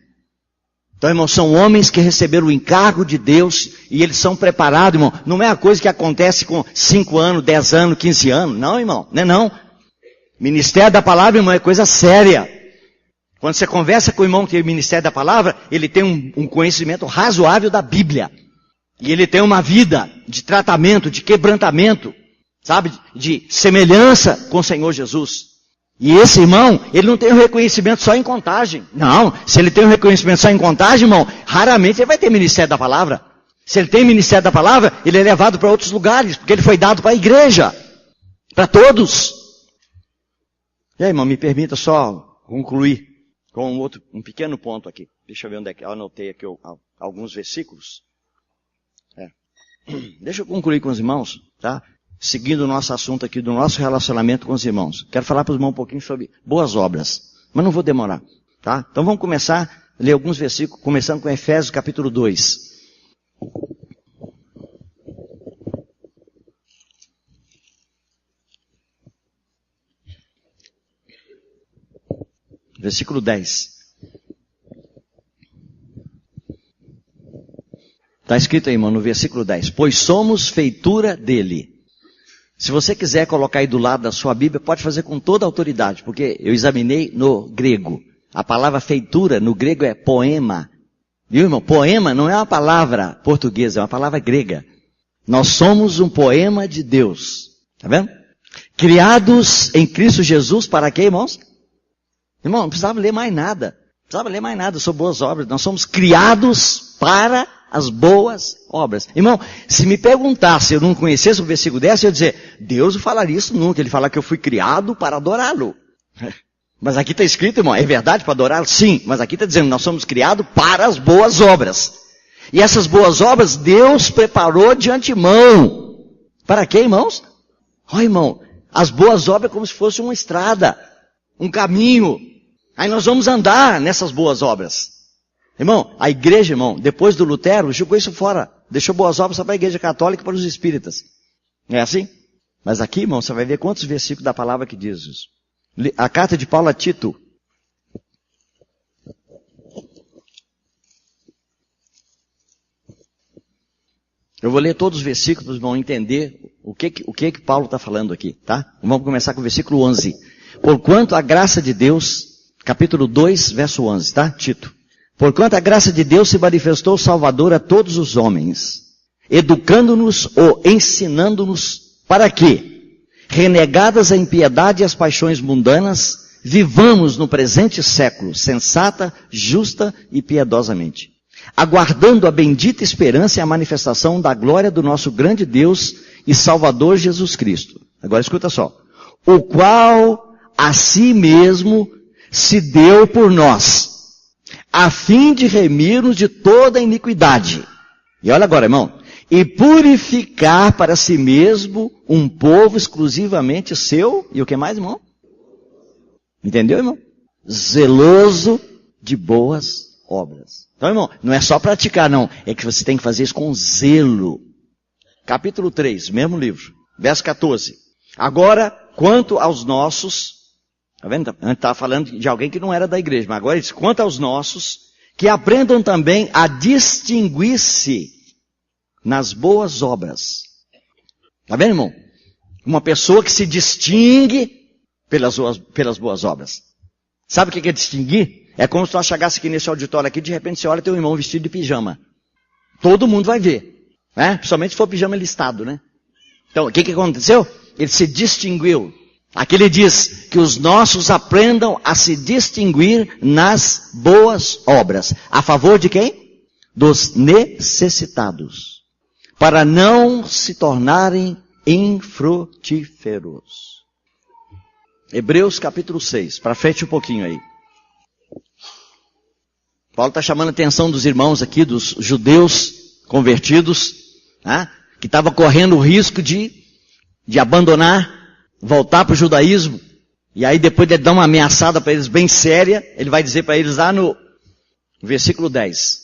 Então, irmão, são homens que receberam o encargo de Deus e eles são preparados, irmão. Não é uma coisa que acontece com 5 anos, 10 anos, 15 anos. Não, irmão, não é não. Ministério da palavra, irmão, é coisa séria. Quando você conversa com o irmão que tem o ministério da palavra, ele tem um conhecimento razoável da Bíblia. E ele tem uma vida de tratamento, de quebrantamento, sabe? De semelhança com o Senhor Jesus. E esse irmão, ele não tem um reconhecimento só em contagem. Não, se ele tem um reconhecimento só em contagem, irmão, raramente ele vai ter ministério da palavra. Se ele tem ministério da palavra, ele é levado para outros lugares, porque ele foi dado para a igreja. Para todos. E aí, irmão, me permita só concluir com um pequeno ponto aqui. Deixa eu ver onde é que eu anotei aqui alguns versículos. Deixa eu concluir com os irmãos, tá? Seguindo o nosso assunto aqui do nosso relacionamento com os irmãos. Quero falar para os irmãos um pouquinho sobre boas obras, mas não vou demorar, tá? Então vamos começar a ler alguns versículos, começando com Efésios capítulo 2. Versículo 10. Está escrito aí, irmão, no versículo 10. Pois somos feitura dele. Se você quiser colocar aí do lado da sua Bíblia, pode fazer com toda a autoridade, porque eu examinei no grego. A palavra feitura no grego é poema. Viu, irmão? Poema não é uma palavra portuguesa, é uma palavra grega. Nós somos um poema de Deus. Tá vendo? Criados em Cristo Jesus para quê, irmãos? Irmão, não precisava ler mais nada. Não precisava ler mais nada sobre boas obras. Nós somos criados para as boas obras. Irmão, se me perguntasse, eu não conhecesse o versículo 10, eu ia dizer, Deus não falaria isso nunca. Ele fala que eu fui criado para adorá-lo. Mas aqui está escrito, irmão, é verdade para adorá-lo? Sim, mas aqui está dizendo, nós somos criados para as boas obras. E essas boas obras Deus preparou de antemão. Para quê, irmãos? Ó, irmão, as boas obras é como se fosse uma estrada, um caminho. Aí nós vamos andar nessas boas obras. Irmão, a igreja, irmão, depois do Lutero, jogou isso fora. Deixou boas obras só para a igreja católica e para os espíritas. É assim? Mas aqui, irmão, você vai ver quantos versículos da palavra que diz isso. A carta de Paulo a Tito. Eu vou ler todos os versículos, vocês vão entender o que Paulo está falando aqui, tá? Vamos começar com o versículo 11. Porquanto a graça de Deus, capítulo 2, verso 11, tá? Tito. Porquanto a graça de Deus se manifestou Salvador a todos os homens, educando-nos ou ensinando-nos para quê? Renegadas a impiedade e as paixões mundanas, vivamos no presente século, sensata, justa e piedosamente, aguardando a bendita esperança e a manifestação da glória do nosso grande Deus e Salvador Jesus Cristo. Agora escuta só. O qual a si mesmo se deu por nós, a fim de remir-nos de toda iniquidade. E olha agora, irmão. E purificar para si mesmo um povo exclusivamente seu. E o que mais, irmão? Entendeu, irmão? Zeloso de boas obras. Então, irmão, não é só praticar, não. É que você tem que fazer isso com zelo. Capítulo 3, mesmo livro. Verso 14. Agora, quanto aos nossos... Tá vendo? Antes estava falando de alguém que não era da igreja, mas agora ele diz, quanto aos nossos, que aprendam também a distinguir-se nas boas obras. Tá vendo, irmão? Uma pessoa que se distingue pelas boas obras. Sabe o que é distinguir? É como se nós chegasse aqui nesse auditório aqui, de repente você olha teu irmão vestido de pijama. Todo mundo vai ver, né? Principalmente se for pijama listado, né? Então, o que aconteceu? Ele se distinguiu. Aqui ele diz que os nossos aprendam a se distinguir nas boas obras. A favor de quem? Dos necessitados. Para não se tornarem infrutíferos. Hebreus capítulo 6. Para frente um pouquinho aí. Paulo está chamando a atenção dos irmãos aqui, dos judeus convertidos, né, que estavam correndo o risco de abandonar, voltar para o judaísmo E aí depois de dar uma ameaçada para eles bem séria, ele vai dizer para eles lá no versículo 10.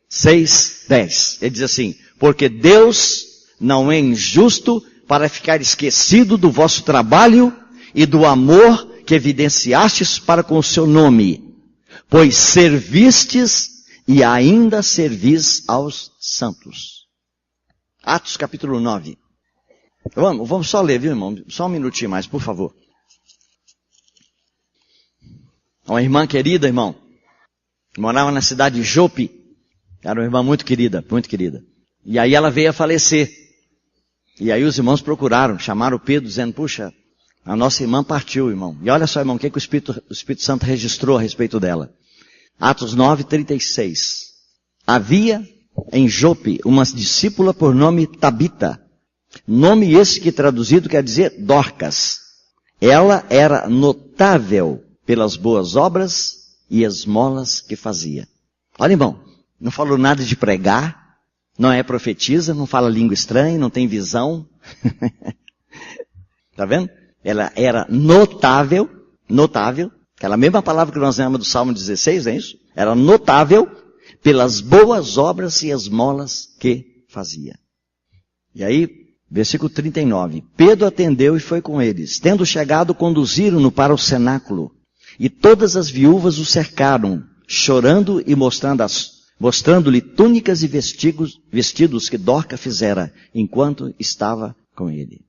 6, 10. Ele diz assim: porque Deus não é injusto para ficar esquecido do vosso trabalho e do amor que evidenciastes para com o seu nome, pois servistes e ainda servis aos santos. Atos capítulo 9. Vamos só ler, viu, irmão? Só um minutinho mais, por favor. Uma irmã querida, irmão, morava na cidade de Jope. Era uma irmã muito querida, muito querida. E aí ela veio a falecer. E aí os irmãos procuraram, chamaram o Pedro, dizendo: puxa, a nossa irmã partiu, irmão. E olha só, irmão, o que o Espírito Santo registrou a respeito dela. Atos 9, 36. Havia em Jope uma discípula por nome Tabita. Nome esse que traduzido quer dizer Dorcas. Ela era notável pelas boas obras e esmolas que fazia. Olha, irmão, não falou nada de pregar, não é profetisa, não fala língua estranha, não tem visão. Tá vendo? Ela era notável, aquela mesma palavra que nós lemos do Salmo 16, é isso? Era notável pelas boas obras e esmolas que fazia. E aí, versículo 39. Pedro atendeu e foi com eles. Tendo chegado, conduziram-no para o cenáculo. E todas as viúvas o cercaram, chorando e mostrando-lhe túnicas e vestidos que Dorca fizera, enquanto estava com ele.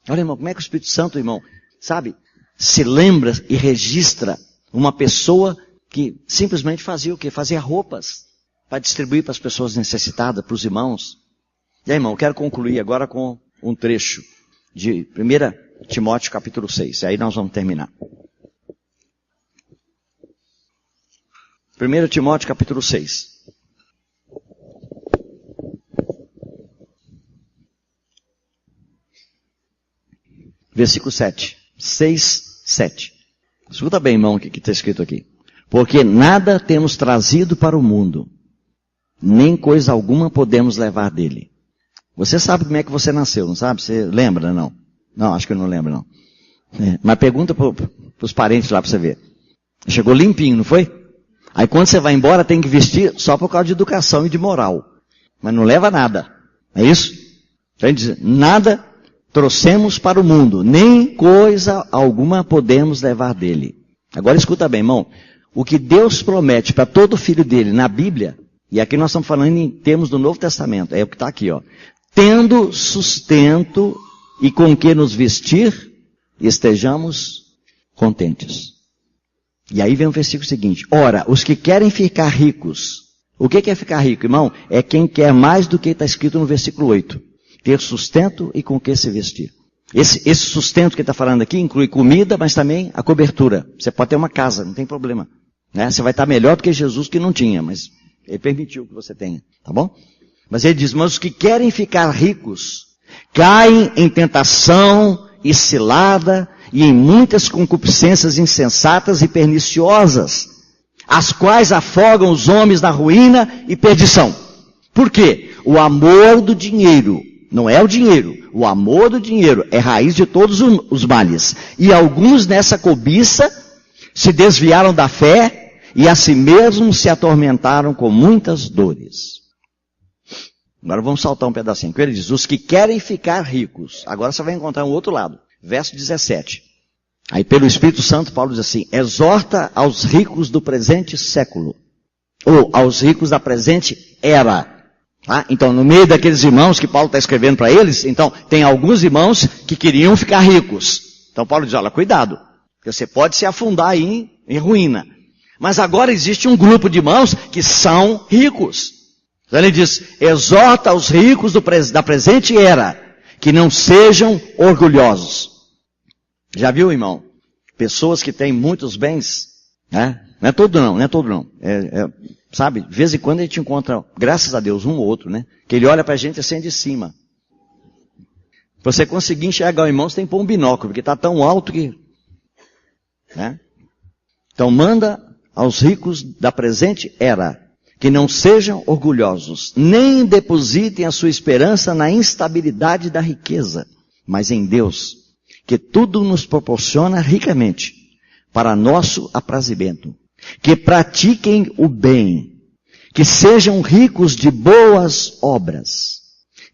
Olha, irmão, como é que o Espírito Santo, irmão, sabe, se lembra e registra uma pessoa que simplesmente fazia o quê? Fazia roupas para distribuir para as pessoas necessitadas, para os irmãos. E aí, irmão, eu quero concluir agora com um trecho de 1 Timóteo capítulo 6. E aí nós vamos terminar. 1 Timóteo capítulo 6. Versículo 7. 6, 7. Escuta bem, irmão, o que está escrito aqui. Porque nada temos trazido para o mundo, nem coisa alguma podemos levar dele. Você sabe como é que você nasceu, não sabe? Você lembra, não? Não, acho que eu não lembro, não. Mas pergunta para os parentes lá para você ver. Chegou limpinho, não foi? Aí quando você vai embora tem que vestir só por causa de educação e de moral. Mas não leva nada. É isso? Então ele diz, nada trouxemos para o mundo, nem coisa alguma podemos levar dele. Agora escuta bem, irmão. O que Deus promete para todo filho dele na Bíblia, e aqui nós estamos falando em termos do Novo Testamento, é o que está aqui, ó. Tendo sustento e com que nos vestir, estejamos contentes. E aí vem o versículo seguinte. Ora, os que querem ficar ricos. O que é ficar rico, irmão? É quem quer mais do que está escrito no versículo 8. Ter sustento e com que se vestir. Esse sustento que está falando aqui inclui comida, mas também a cobertura. Você pode ter uma casa, não tem problema. Né? Você vai estar melhor do que Jesus que não tinha, mas ele permitiu que você tenha. Tá bom? Mas ele diz, mas os que querem ficar ricos caem em tentação e cilada e em muitas concupiscências insensatas e perniciosas, as quais afogam os homens na ruína e perdição. Por quê? O amor do dinheiro, não é o dinheiro, o amor do dinheiro é raiz de todos os males. E alguns nessa cobiça se desviaram da fé e a si mesmos se atormentaram com muitas dores. Agora vamos saltar um pedacinho. Ele diz, os que querem ficar ricos. Agora você vai encontrar um outro lado. Verso 17. Aí pelo Espírito Santo, Paulo diz assim, exorta aos ricos do presente século. Ou aos ricos da presente era. Tá? Então no meio daqueles irmãos que Paulo está escrevendo para eles, então tem alguns irmãos que queriam ficar ricos. Então Paulo diz, olha, cuidado. Porque você pode se afundar aí em ruína. Mas agora existe um grupo de irmãos que são ricos. Então ele diz, exorta os ricos da presente era, que não sejam orgulhosos. Já viu, irmão? Pessoas que têm muitos bens, né? Não é todo não. Sabe, de vez em quando a gente encontra, graças a Deus, um ou outro, né? Que ele olha pra gente assim de cima. Pra você conseguir enxergar o irmão, você tem que pôr um binóculo, porque está tão alto que... Né? Então manda aos ricos da presente era, que não sejam orgulhosos, nem depositem a sua esperança na instabilidade da riqueza, mas em Deus, que tudo nos proporciona ricamente para nosso aprazimento, que pratiquem o bem, que sejam ricos de boas obras,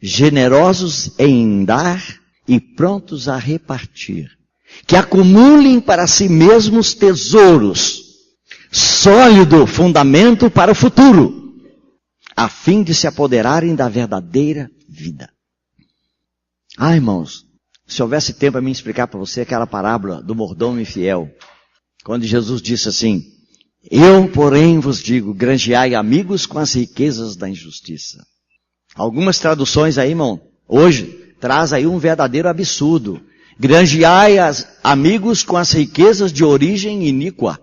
generosos em dar e prontos a repartir, que acumulem para si mesmos tesouros, sólido fundamento para o futuro, a fim de se apoderarem da verdadeira vida. Ah, irmãos, se houvesse tempo para mim explicar para você aquela parábola do mordomo infiel, quando Jesus disse assim, eu, porém, vos digo, granjeai amigos com as riquezas da injustiça. Algumas traduções aí, irmão, hoje, traz aí um verdadeiro absurdo. Granjeai amigos com as riquezas de origem iníqua.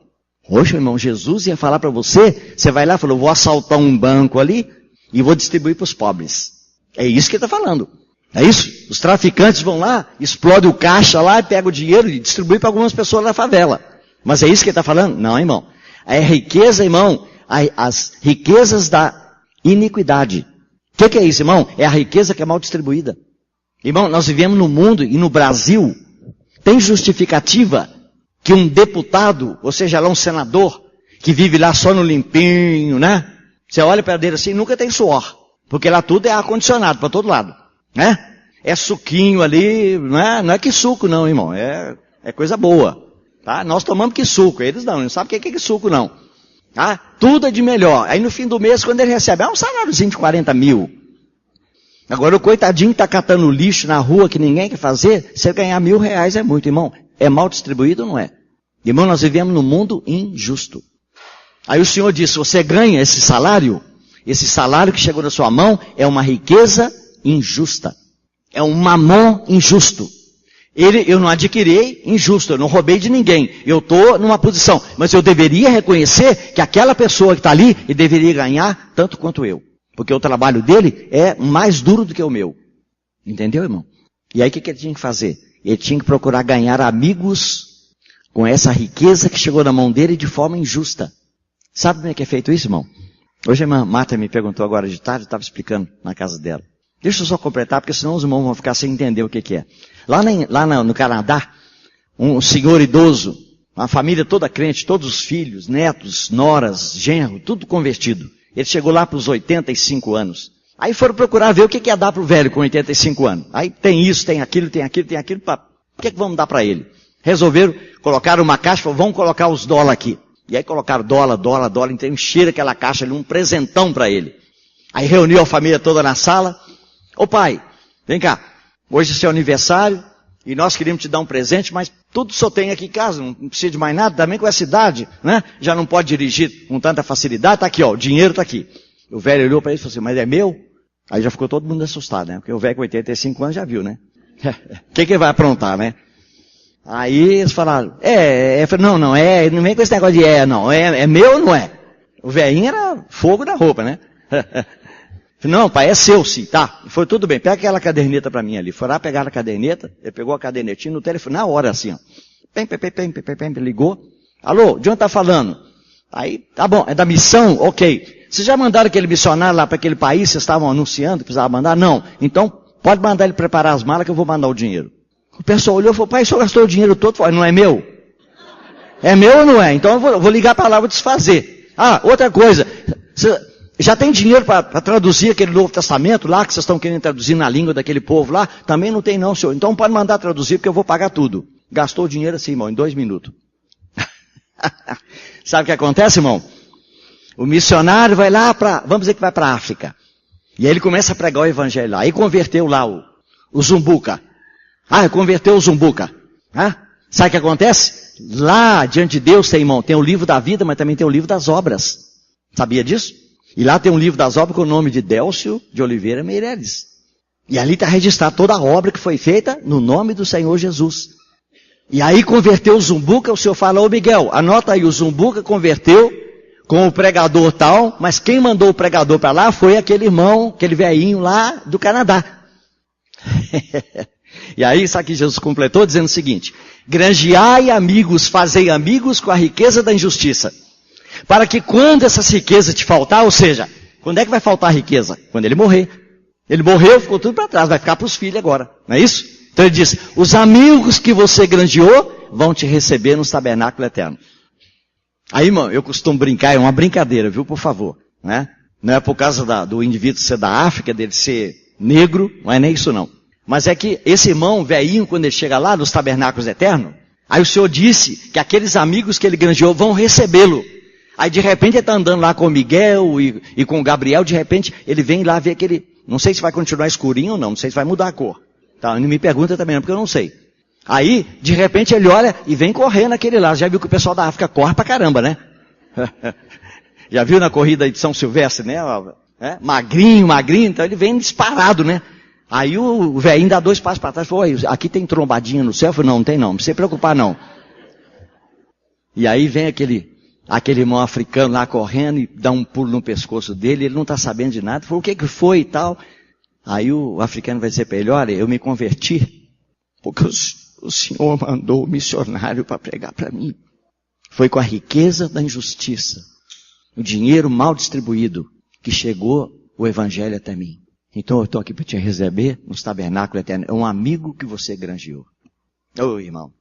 Hoje, irmão, Jesus ia falar para você, você vai lá e falou, vou assaltar um banco ali e vou distribuir para os pobres. É isso que ele está falando. É isso? Os traficantes vão lá, explodem o caixa lá e pegam o dinheiro e distribuem para algumas pessoas na favela. Mas é isso que ele está falando? Não, irmão. É riqueza, irmão, as riquezas da iniquidade. O que é isso, irmão? É a riqueza que é mal distribuída. Irmão, nós vivemos no mundo e no Brasil, tem justificativa que um deputado, ou seja, lá um senador, que vive lá só no limpinho, né? Você olha para dele assim, nunca tem suor. Porque lá tudo é ar-condicionado para todo lado, né? É suquinho ali, não é que suco não, irmão, é coisa boa. Tá? Nós tomamos que suco, eles não sabem o que é que suco não. Tá? Tudo é de melhor. Aí no fim do mês, quando ele recebe, um saláriozinho de 40 mil. Agora o coitadinho está catando lixo na rua que ninguém quer fazer, se ele ganhar R$1.000 é muito, irmão. É mal distribuído ou não é? Irmão, nós vivemos num mundo injusto. Aí o Senhor disse, você ganha esse salário que chegou na sua mão é uma riqueza injusta. É um mamon injusto. Eu não adquiri injusto, eu não roubei de ninguém. Eu estou numa posição, mas eu deveria reconhecer que aquela pessoa que está ali, ele deveria ganhar tanto quanto eu. Porque o trabalho dele é mais duro do que o meu. Entendeu, irmão? E aí o que ele tinha que fazer? Ele tinha que procurar ganhar amigos com essa riqueza que chegou na mão dele de forma injusta. Sabe como é que é feito isso, irmão? Hoje a irmã Marta me perguntou agora de tarde, eu estava explicando na casa dela. Deixa eu só completar, porque senão os irmãos vão ficar sem entender o que é. Lá no Canadá, um senhor idoso, uma família toda crente, todos os filhos, netos, noras, genro, tudo convertido. Ele chegou lá para os 85 anos. Aí foram procurar ver o que ia dar para o velho com 85 anos. Aí tem isso, tem aquilo, o que vamos dar para ele? Resolveram, colocaram uma caixa, falaram, vamos colocar os dólares aqui. E aí colocaram dólar, então encheram aquela caixa ali, um presentão para ele. Aí reuniu a família toda na sala. Ô pai, vem cá, hoje é seu aniversário e nós queríamos te dar um presente, mas tudo só tem aqui em casa, não precisa de mais nada, também com essa idade, né? Já não pode dirigir com tanta facilidade, tá aqui ó, o dinheiro tá aqui. O velho olhou para ele e falou assim, mas é meu? Aí já ficou todo mundo assustado, né? Porque o velho com 85 anos já viu, né? O que vai aprontar, né? Aí eles falaram, não vem com esse negócio de não, é meu ou não é? O velhinho era fogo na roupa, né? Não, pai, é seu sim, tá? Foi tudo bem, pega aquela caderneta para mim ali. Foi lá pegar a caderneta, ele pegou a cadernetinha no telefone, na hora assim, ó. Pem, ligou. Alô, de onde tá falando? Aí, tá bom, é da missão? Ok. Vocês já mandaram aquele missionário lá para aquele país, vocês estavam anunciando que precisava mandar? Não. Então, pode mandar ele preparar as malas que eu vou mandar o dinheiro. O pessoal olhou e falou, pai, o senhor gastou o dinheiro todo? Falei, não é meu? É meu ou não é? Então eu vou ligar para lá, vou desfazer. Ah, outra coisa, já tem dinheiro para traduzir aquele Novo Testamento lá, que vocês estão querendo traduzir na língua daquele povo lá? Também não tem não, senhor. Então pode mandar traduzir, porque eu vou pagar tudo. Gastou o dinheiro assim, irmão, em 2 minutos. Sabe o que acontece, irmão? O missionário vai lá vamos dizer que vai para a África. E aí ele começa a pregar o evangelho lá. Aí converteu lá o Zumbuca. Converteu o Zumbuca. Sabe o que acontece? Lá, diante de Deus, irmão, tem o livro da vida, mas também tem o livro das obras. Sabia disso? E lá tem um livro das obras com o nome de Délcio de Oliveira Meireles. E ali está registrada toda a obra que foi feita no nome do Senhor Jesus. E aí converteu o Zumbuca, o senhor fala, ô Miguel, anota aí, o Zumbuca converteu com o pregador tal, mas quem mandou o pregador para lá foi aquele irmão, aquele velhinho lá do Canadá. E aí, sabe que Jesus completou dizendo o seguinte, granjeai amigos, fazei amigos com a riqueza da injustiça. Para que quando essas riquezas te faltar, ou seja, quando é que vai faltar a riqueza? Quando ele morrer. Ele morreu, ficou tudo para trás, vai ficar para os filhos agora. Não é isso? Então ele diz, os amigos que você granjeou vão te receber no tabernáculo eterno. Aí, irmão, eu costumo brincar, é uma brincadeira, viu, por favor, né? Não é por causa do indivíduo ser da África, dele ser negro, não é nem isso não. Mas é que esse irmão velhinho, quando ele chega lá nos tabernáculos eternos, aí o Senhor disse que aqueles amigos que ele granjeou vão recebê-lo. Aí de repente ele está andando lá com o Miguel e com o Gabriel, de repente ele vem lá ver aquele, não sei se vai continuar escurinho ou não sei se vai mudar a cor. Tá, não me pergunta também, porque eu não sei. Aí, de repente ele olha e vem correndo aquele lá. Já viu que o pessoal da África corre pra caramba, né? Já viu na corrida de São Silvestre, né? Magrinho, então ele vem disparado, né? Aí o velhinho dá 2 passos para trás e falou, aqui tem trombadinha no céu? Eu falei, não tem não, não precisa se preocupar não. E aí vem aquele irmão africano lá correndo e dá um pulo no pescoço dele, ele não está sabendo de nada, falou, o que foi e tal? Aí o africano vai dizer para ele, olha, eu me converti porque o Senhor mandou o missionário para pregar para mim. Foi com a riqueza da injustiça, o dinheiro mal distribuído, que chegou o evangelho até mim. Então eu estou aqui para te receber nos tabernáculos eternos. É um amigo que você granjeou. Ô irmão,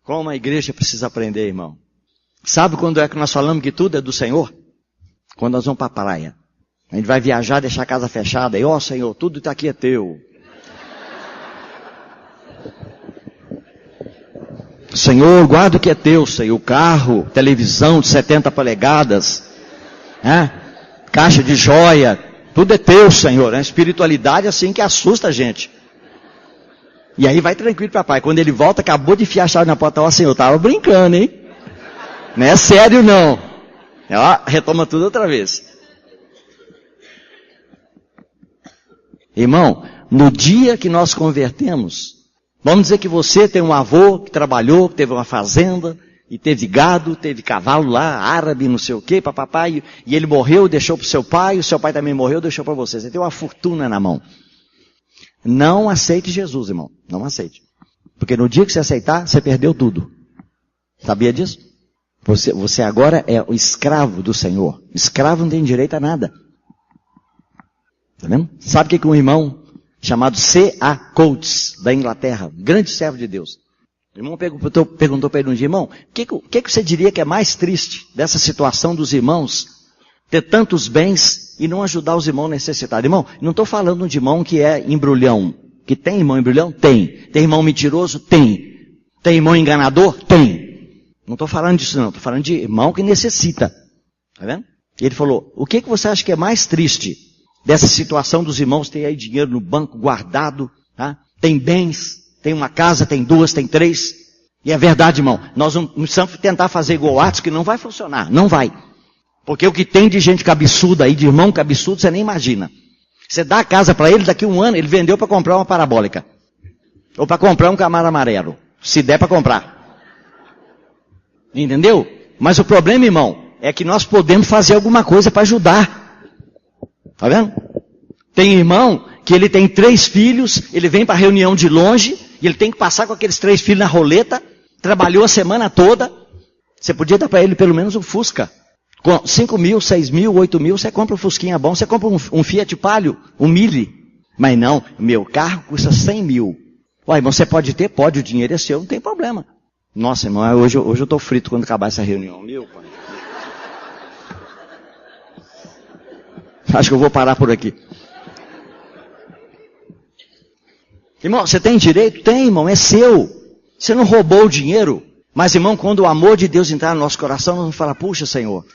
como a igreja precisa aprender, irmão. Sabe quando é que nós falamos que tudo é do Senhor? Quando nós vamos para a praia. A gente vai viajar, deixar a casa fechada. E, ó Senhor, tudo está aqui é teu. Senhor, guarda o que é teu, Senhor. O carro, televisão de 70 polegadas, caixa de joia, tudo é teu, Senhor. A espiritualidade assim que assusta a gente. E aí vai tranquilo, papai. Quando ele volta, acabou de enfiar a chave na porta. Ó Senhor, tava brincando, hein? Não é sério não. Ó, retoma tudo outra vez. Irmão, no dia que nós convertemos, vamos dizer que você tem um avô que trabalhou, que teve uma fazenda, e teve gado, teve cavalo lá, árabe, não sei o quê, papai, e ele morreu, deixou para o seu pai, o seu pai também morreu, deixou para você. Você tem uma fortuna na mão. Não aceite Jesus, irmão. Não aceite. Porque no dia que você aceitar, você perdeu tudo. Sabia disso? Você agora é o escravo do Senhor. Escravo não tem direito a nada. Tá vendo? Sabe o que um irmão chamado C.A. Coates, da Inglaterra, grande servo de Deus. O irmão perguntou para ele um dia, irmão, o que você diria que é mais triste dessa situação dos irmãos ter tantos bens e não ajudar os irmãos necessitados? Irmão, não estou falando de irmão que é embrulhão. Que tem irmão embrulhão? Tem. Tem irmão mentiroso? Tem. Tem irmão enganador? Tem. Não estou falando disso não, estou falando de irmão que necessita. Tá vendo? E ele falou, o que você acha que é mais triste dessa situação dos irmãos terem aí dinheiro no banco guardado, tá? Tem bens, tem uma casa, tem 2, tem 3. E é verdade, irmão, nós não precisamos tentar fazer igual Atos, que não vai funcionar, não vai. Porque o que tem de gente cabeçuda aí, de irmão cabeçudo, você nem imagina. Você dá a casa para ele, daqui a 1 ano, ele vendeu para comprar uma parabólica. Ou para comprar um Camaro amarelo, se der para comprar. Entendeu? Mas o problema, irmão, é que nós podemos fazer alguma coisa para ajudar. Tá vendo? Tem irmão que ele tem 3 filhos, ele vem para a reunião de longe, e ele tem que passar com aqueles 3 filhos na roleta, trabalhou a semana toda. Você podia dar para ele pelo menos um Fusca. Com 5 mil, 6 mil, 8 mil, você compra um Fusquinha bom, você compra um Fiat Palio, um Mille. Mas não, meu carro custa 100 mil. Ué, irmão, você pode ter? Pode, o dinheiro é seu, não tem problema. Nossa, irmão, hoje eu estou frito quando acabar essa reunião. Meu pai. Acho que eu vou parar por aqui. Irmão, você tem direito? Tem, irmão, é seu. Você não roubou o dinheiro. Mas, irmão, quando o amor de Deus entrar no nosso coração, nós vamos falar, puxa, Senhor,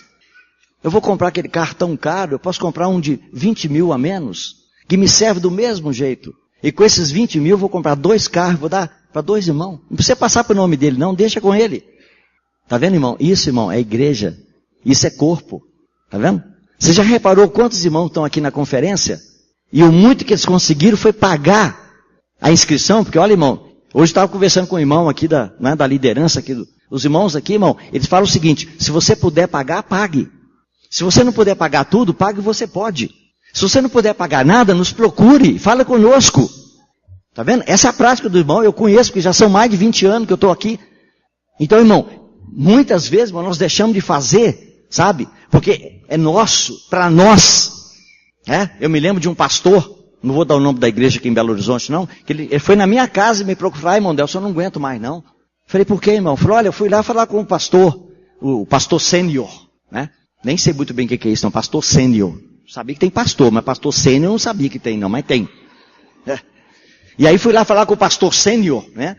eu vou comprar aquele carro tão caro, eu posso comprar um de 20 mil a menos, que me serve do mesmo jeito. E com esses 20 mil, eu vou comprar 2 carros, vou dar para 2 irmãos. Não precisa passar para o nome dele, não, deixa com ele. Tá vendo, irmão? Isso, irmão, é igreja. Isso é corpo. Tá vendo? Você já reparou quantos irmãos estão aqui na conferência? E o muito que eles conseguiram foi pagar a inscrição, porque olha, irmão, hoje eu estava conversando com o irmão aqui da liderança aqui, os irmãos aqui, irmão, eles falam o seguinte, se você puder pagar, pague. Se você não puder pagar tudo, pague você pode. Se você não puder pagar nada, nos procure, fala conosco. Tá vendo? Essa é a prática do irmão, eu conheço, porque já são mais de 20 anos que eu estou aqui. Então, irmão, muitas vezes, irmão, nós deixamos de fazer, sabe? Porque é nosso, para nós. Eu me lembro de um pastor, não vou dar o nome da igreja aqui em Belo Horizonte, não, que ele foi na minha casa e me procurou, irmão Delcio, eu não aguento mais, não. Falei, por quê, irmão? Falei, olha, eu fui lá falar com o pastor sênior, né? Nem sei muito bem o que é isso, não, pastor sênior. Sabia que tem pastor, mas pastor sênior eu não sabia que tem, não, mas tem. E aí fui lá falar com o pastor sênior, né?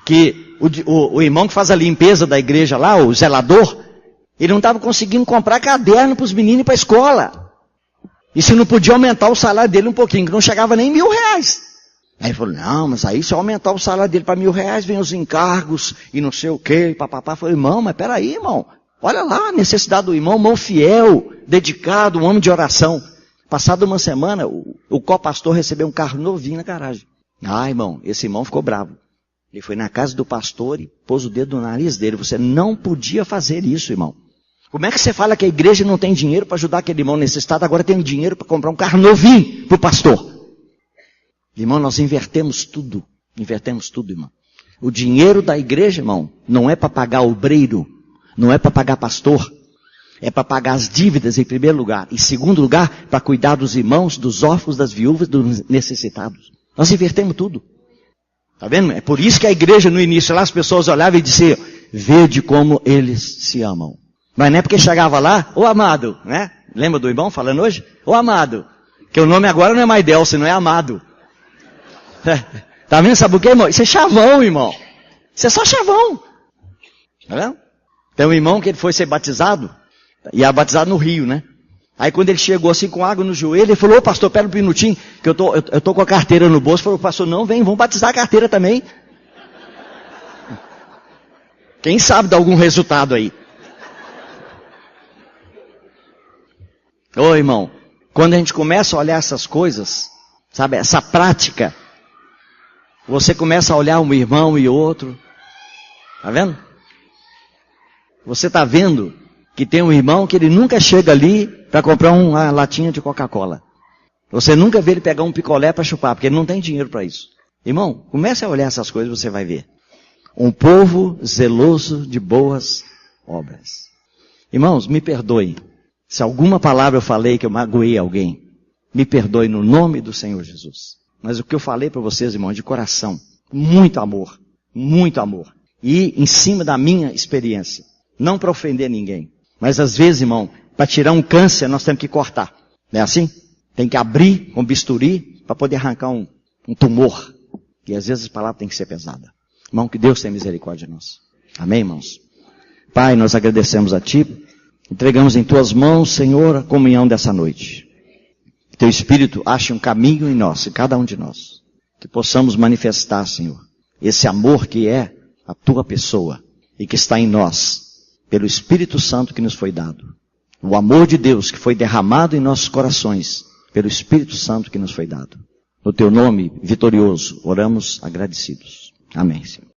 Que o irmão que faz a limpeza da igreja lá, o zelador, ele não estava conseguindo comprar caderno para os meninos ir para a escola. E se não podia aumentar o salário dele um pouquinho, que não chegava nem R$1.000. Aí ele falou, não, mas aí se eu aumentar o salário dele para R$1.000, vem os encargos e não sei o quê, papapá. Eu falei, irmão, mas peraí, irmão. Olha lá a necessidade do irmão fiel, dedicado, um homem de oração. Passada uma semana, o co-pastor recebeu um carro novinho na garagem. Ah, irmão, esse irmão ficou bravo. Ele foi na casa do pastor e pôs o dedo no nariz dele. Você não podia fazer isso, irmão. Como é que você fala que a igreja não tem dinheiro para ajudar aquele irmão necessitado, agora tem dinheiro para comprar um carro novinho para o pastor? Irmão, nós invertemos tudo, irmão. O dinheiro da igreja, irmão, não é para pagar obreiro, não é para pagar pastor, é para pagar as dívidas em primeiro lugar. Em segundo lugar, para cuidar dos irmãos, dos órfãos, das viúvas, dos necessitados. Nós invertemos tudo. Tá vendo? É por isso que a igreja no início lá as pessoas olhavam e diziam, vede como eles se amam. Mas não é porque chegava lá, ô amado, né? Lembra do irmão falando hoje? Ô amado. Que o nome agora não é mais Delcio, não é Amado. Tá vendo? Sabe o que, irmão? Isso é chavão, irmão. Isso é só chavão. Tá vendo? Tem um irmão que ele foi ser batizado, e era batizado no Rio, né? Aí quando ele chegou assim com água no joelho, ele falou, ô pastor, pera um minutinho, que eu tô com a carteira no bolso. Falou, pastor, não, vem, vamos batizar a carteira também. Quem sabe dá algum resultado aí. Ô irmão, quando a gente começa a olhar essas coisas, sabe, essa prática, você começa a olhar um irmão e outro, tá vendo? Você está vendo que tem um irmão que ele nunca chega ali para comprar uma latinha de Coca-Cola. Você nunca vê ele pegar um picolé para chupar, porque ele não tem dinheiro para isso. Irmão, comece a olhar essas coisas e você vai ver. Um povo zeloso de boas obras. Irmãos, me perdoem. Se alguma palavra eu falei que eu magoei alguém, me perdoe no nome do Senhor Jesus. Mas o que eu falei para vocês, irmãos, de coração, muito amor, e em cima da minha experiência, não para ofender ninguém, mas às vezes, irmão, para tirar um câncer nós temos que cortar, não é assim? Tem que abrir com bisturi para poder arrancar um tumor, e às vezes a palavra tem que ser pesada. Irmão, que Deus tenha misericórdia de nós. Amém, irmãos? Pai, nós agradecemos a Ti. Entregamos em Tuas mãos, Senhor, a comunhão dessa noite. Que Teu Espírito ache um caminho em nós, em cada um de nós. Que possamos manifestar, Senhor, esse amor que é a Tua pessoa e que está em nós, pelo Espírito Santo que nos foi dado. O amor de Deus que foi derramado em nossos corações, pelo Espírito Santo que nos foi dado. No Teu nome vitorioso, oramos agradecidos. Amém, Senhor.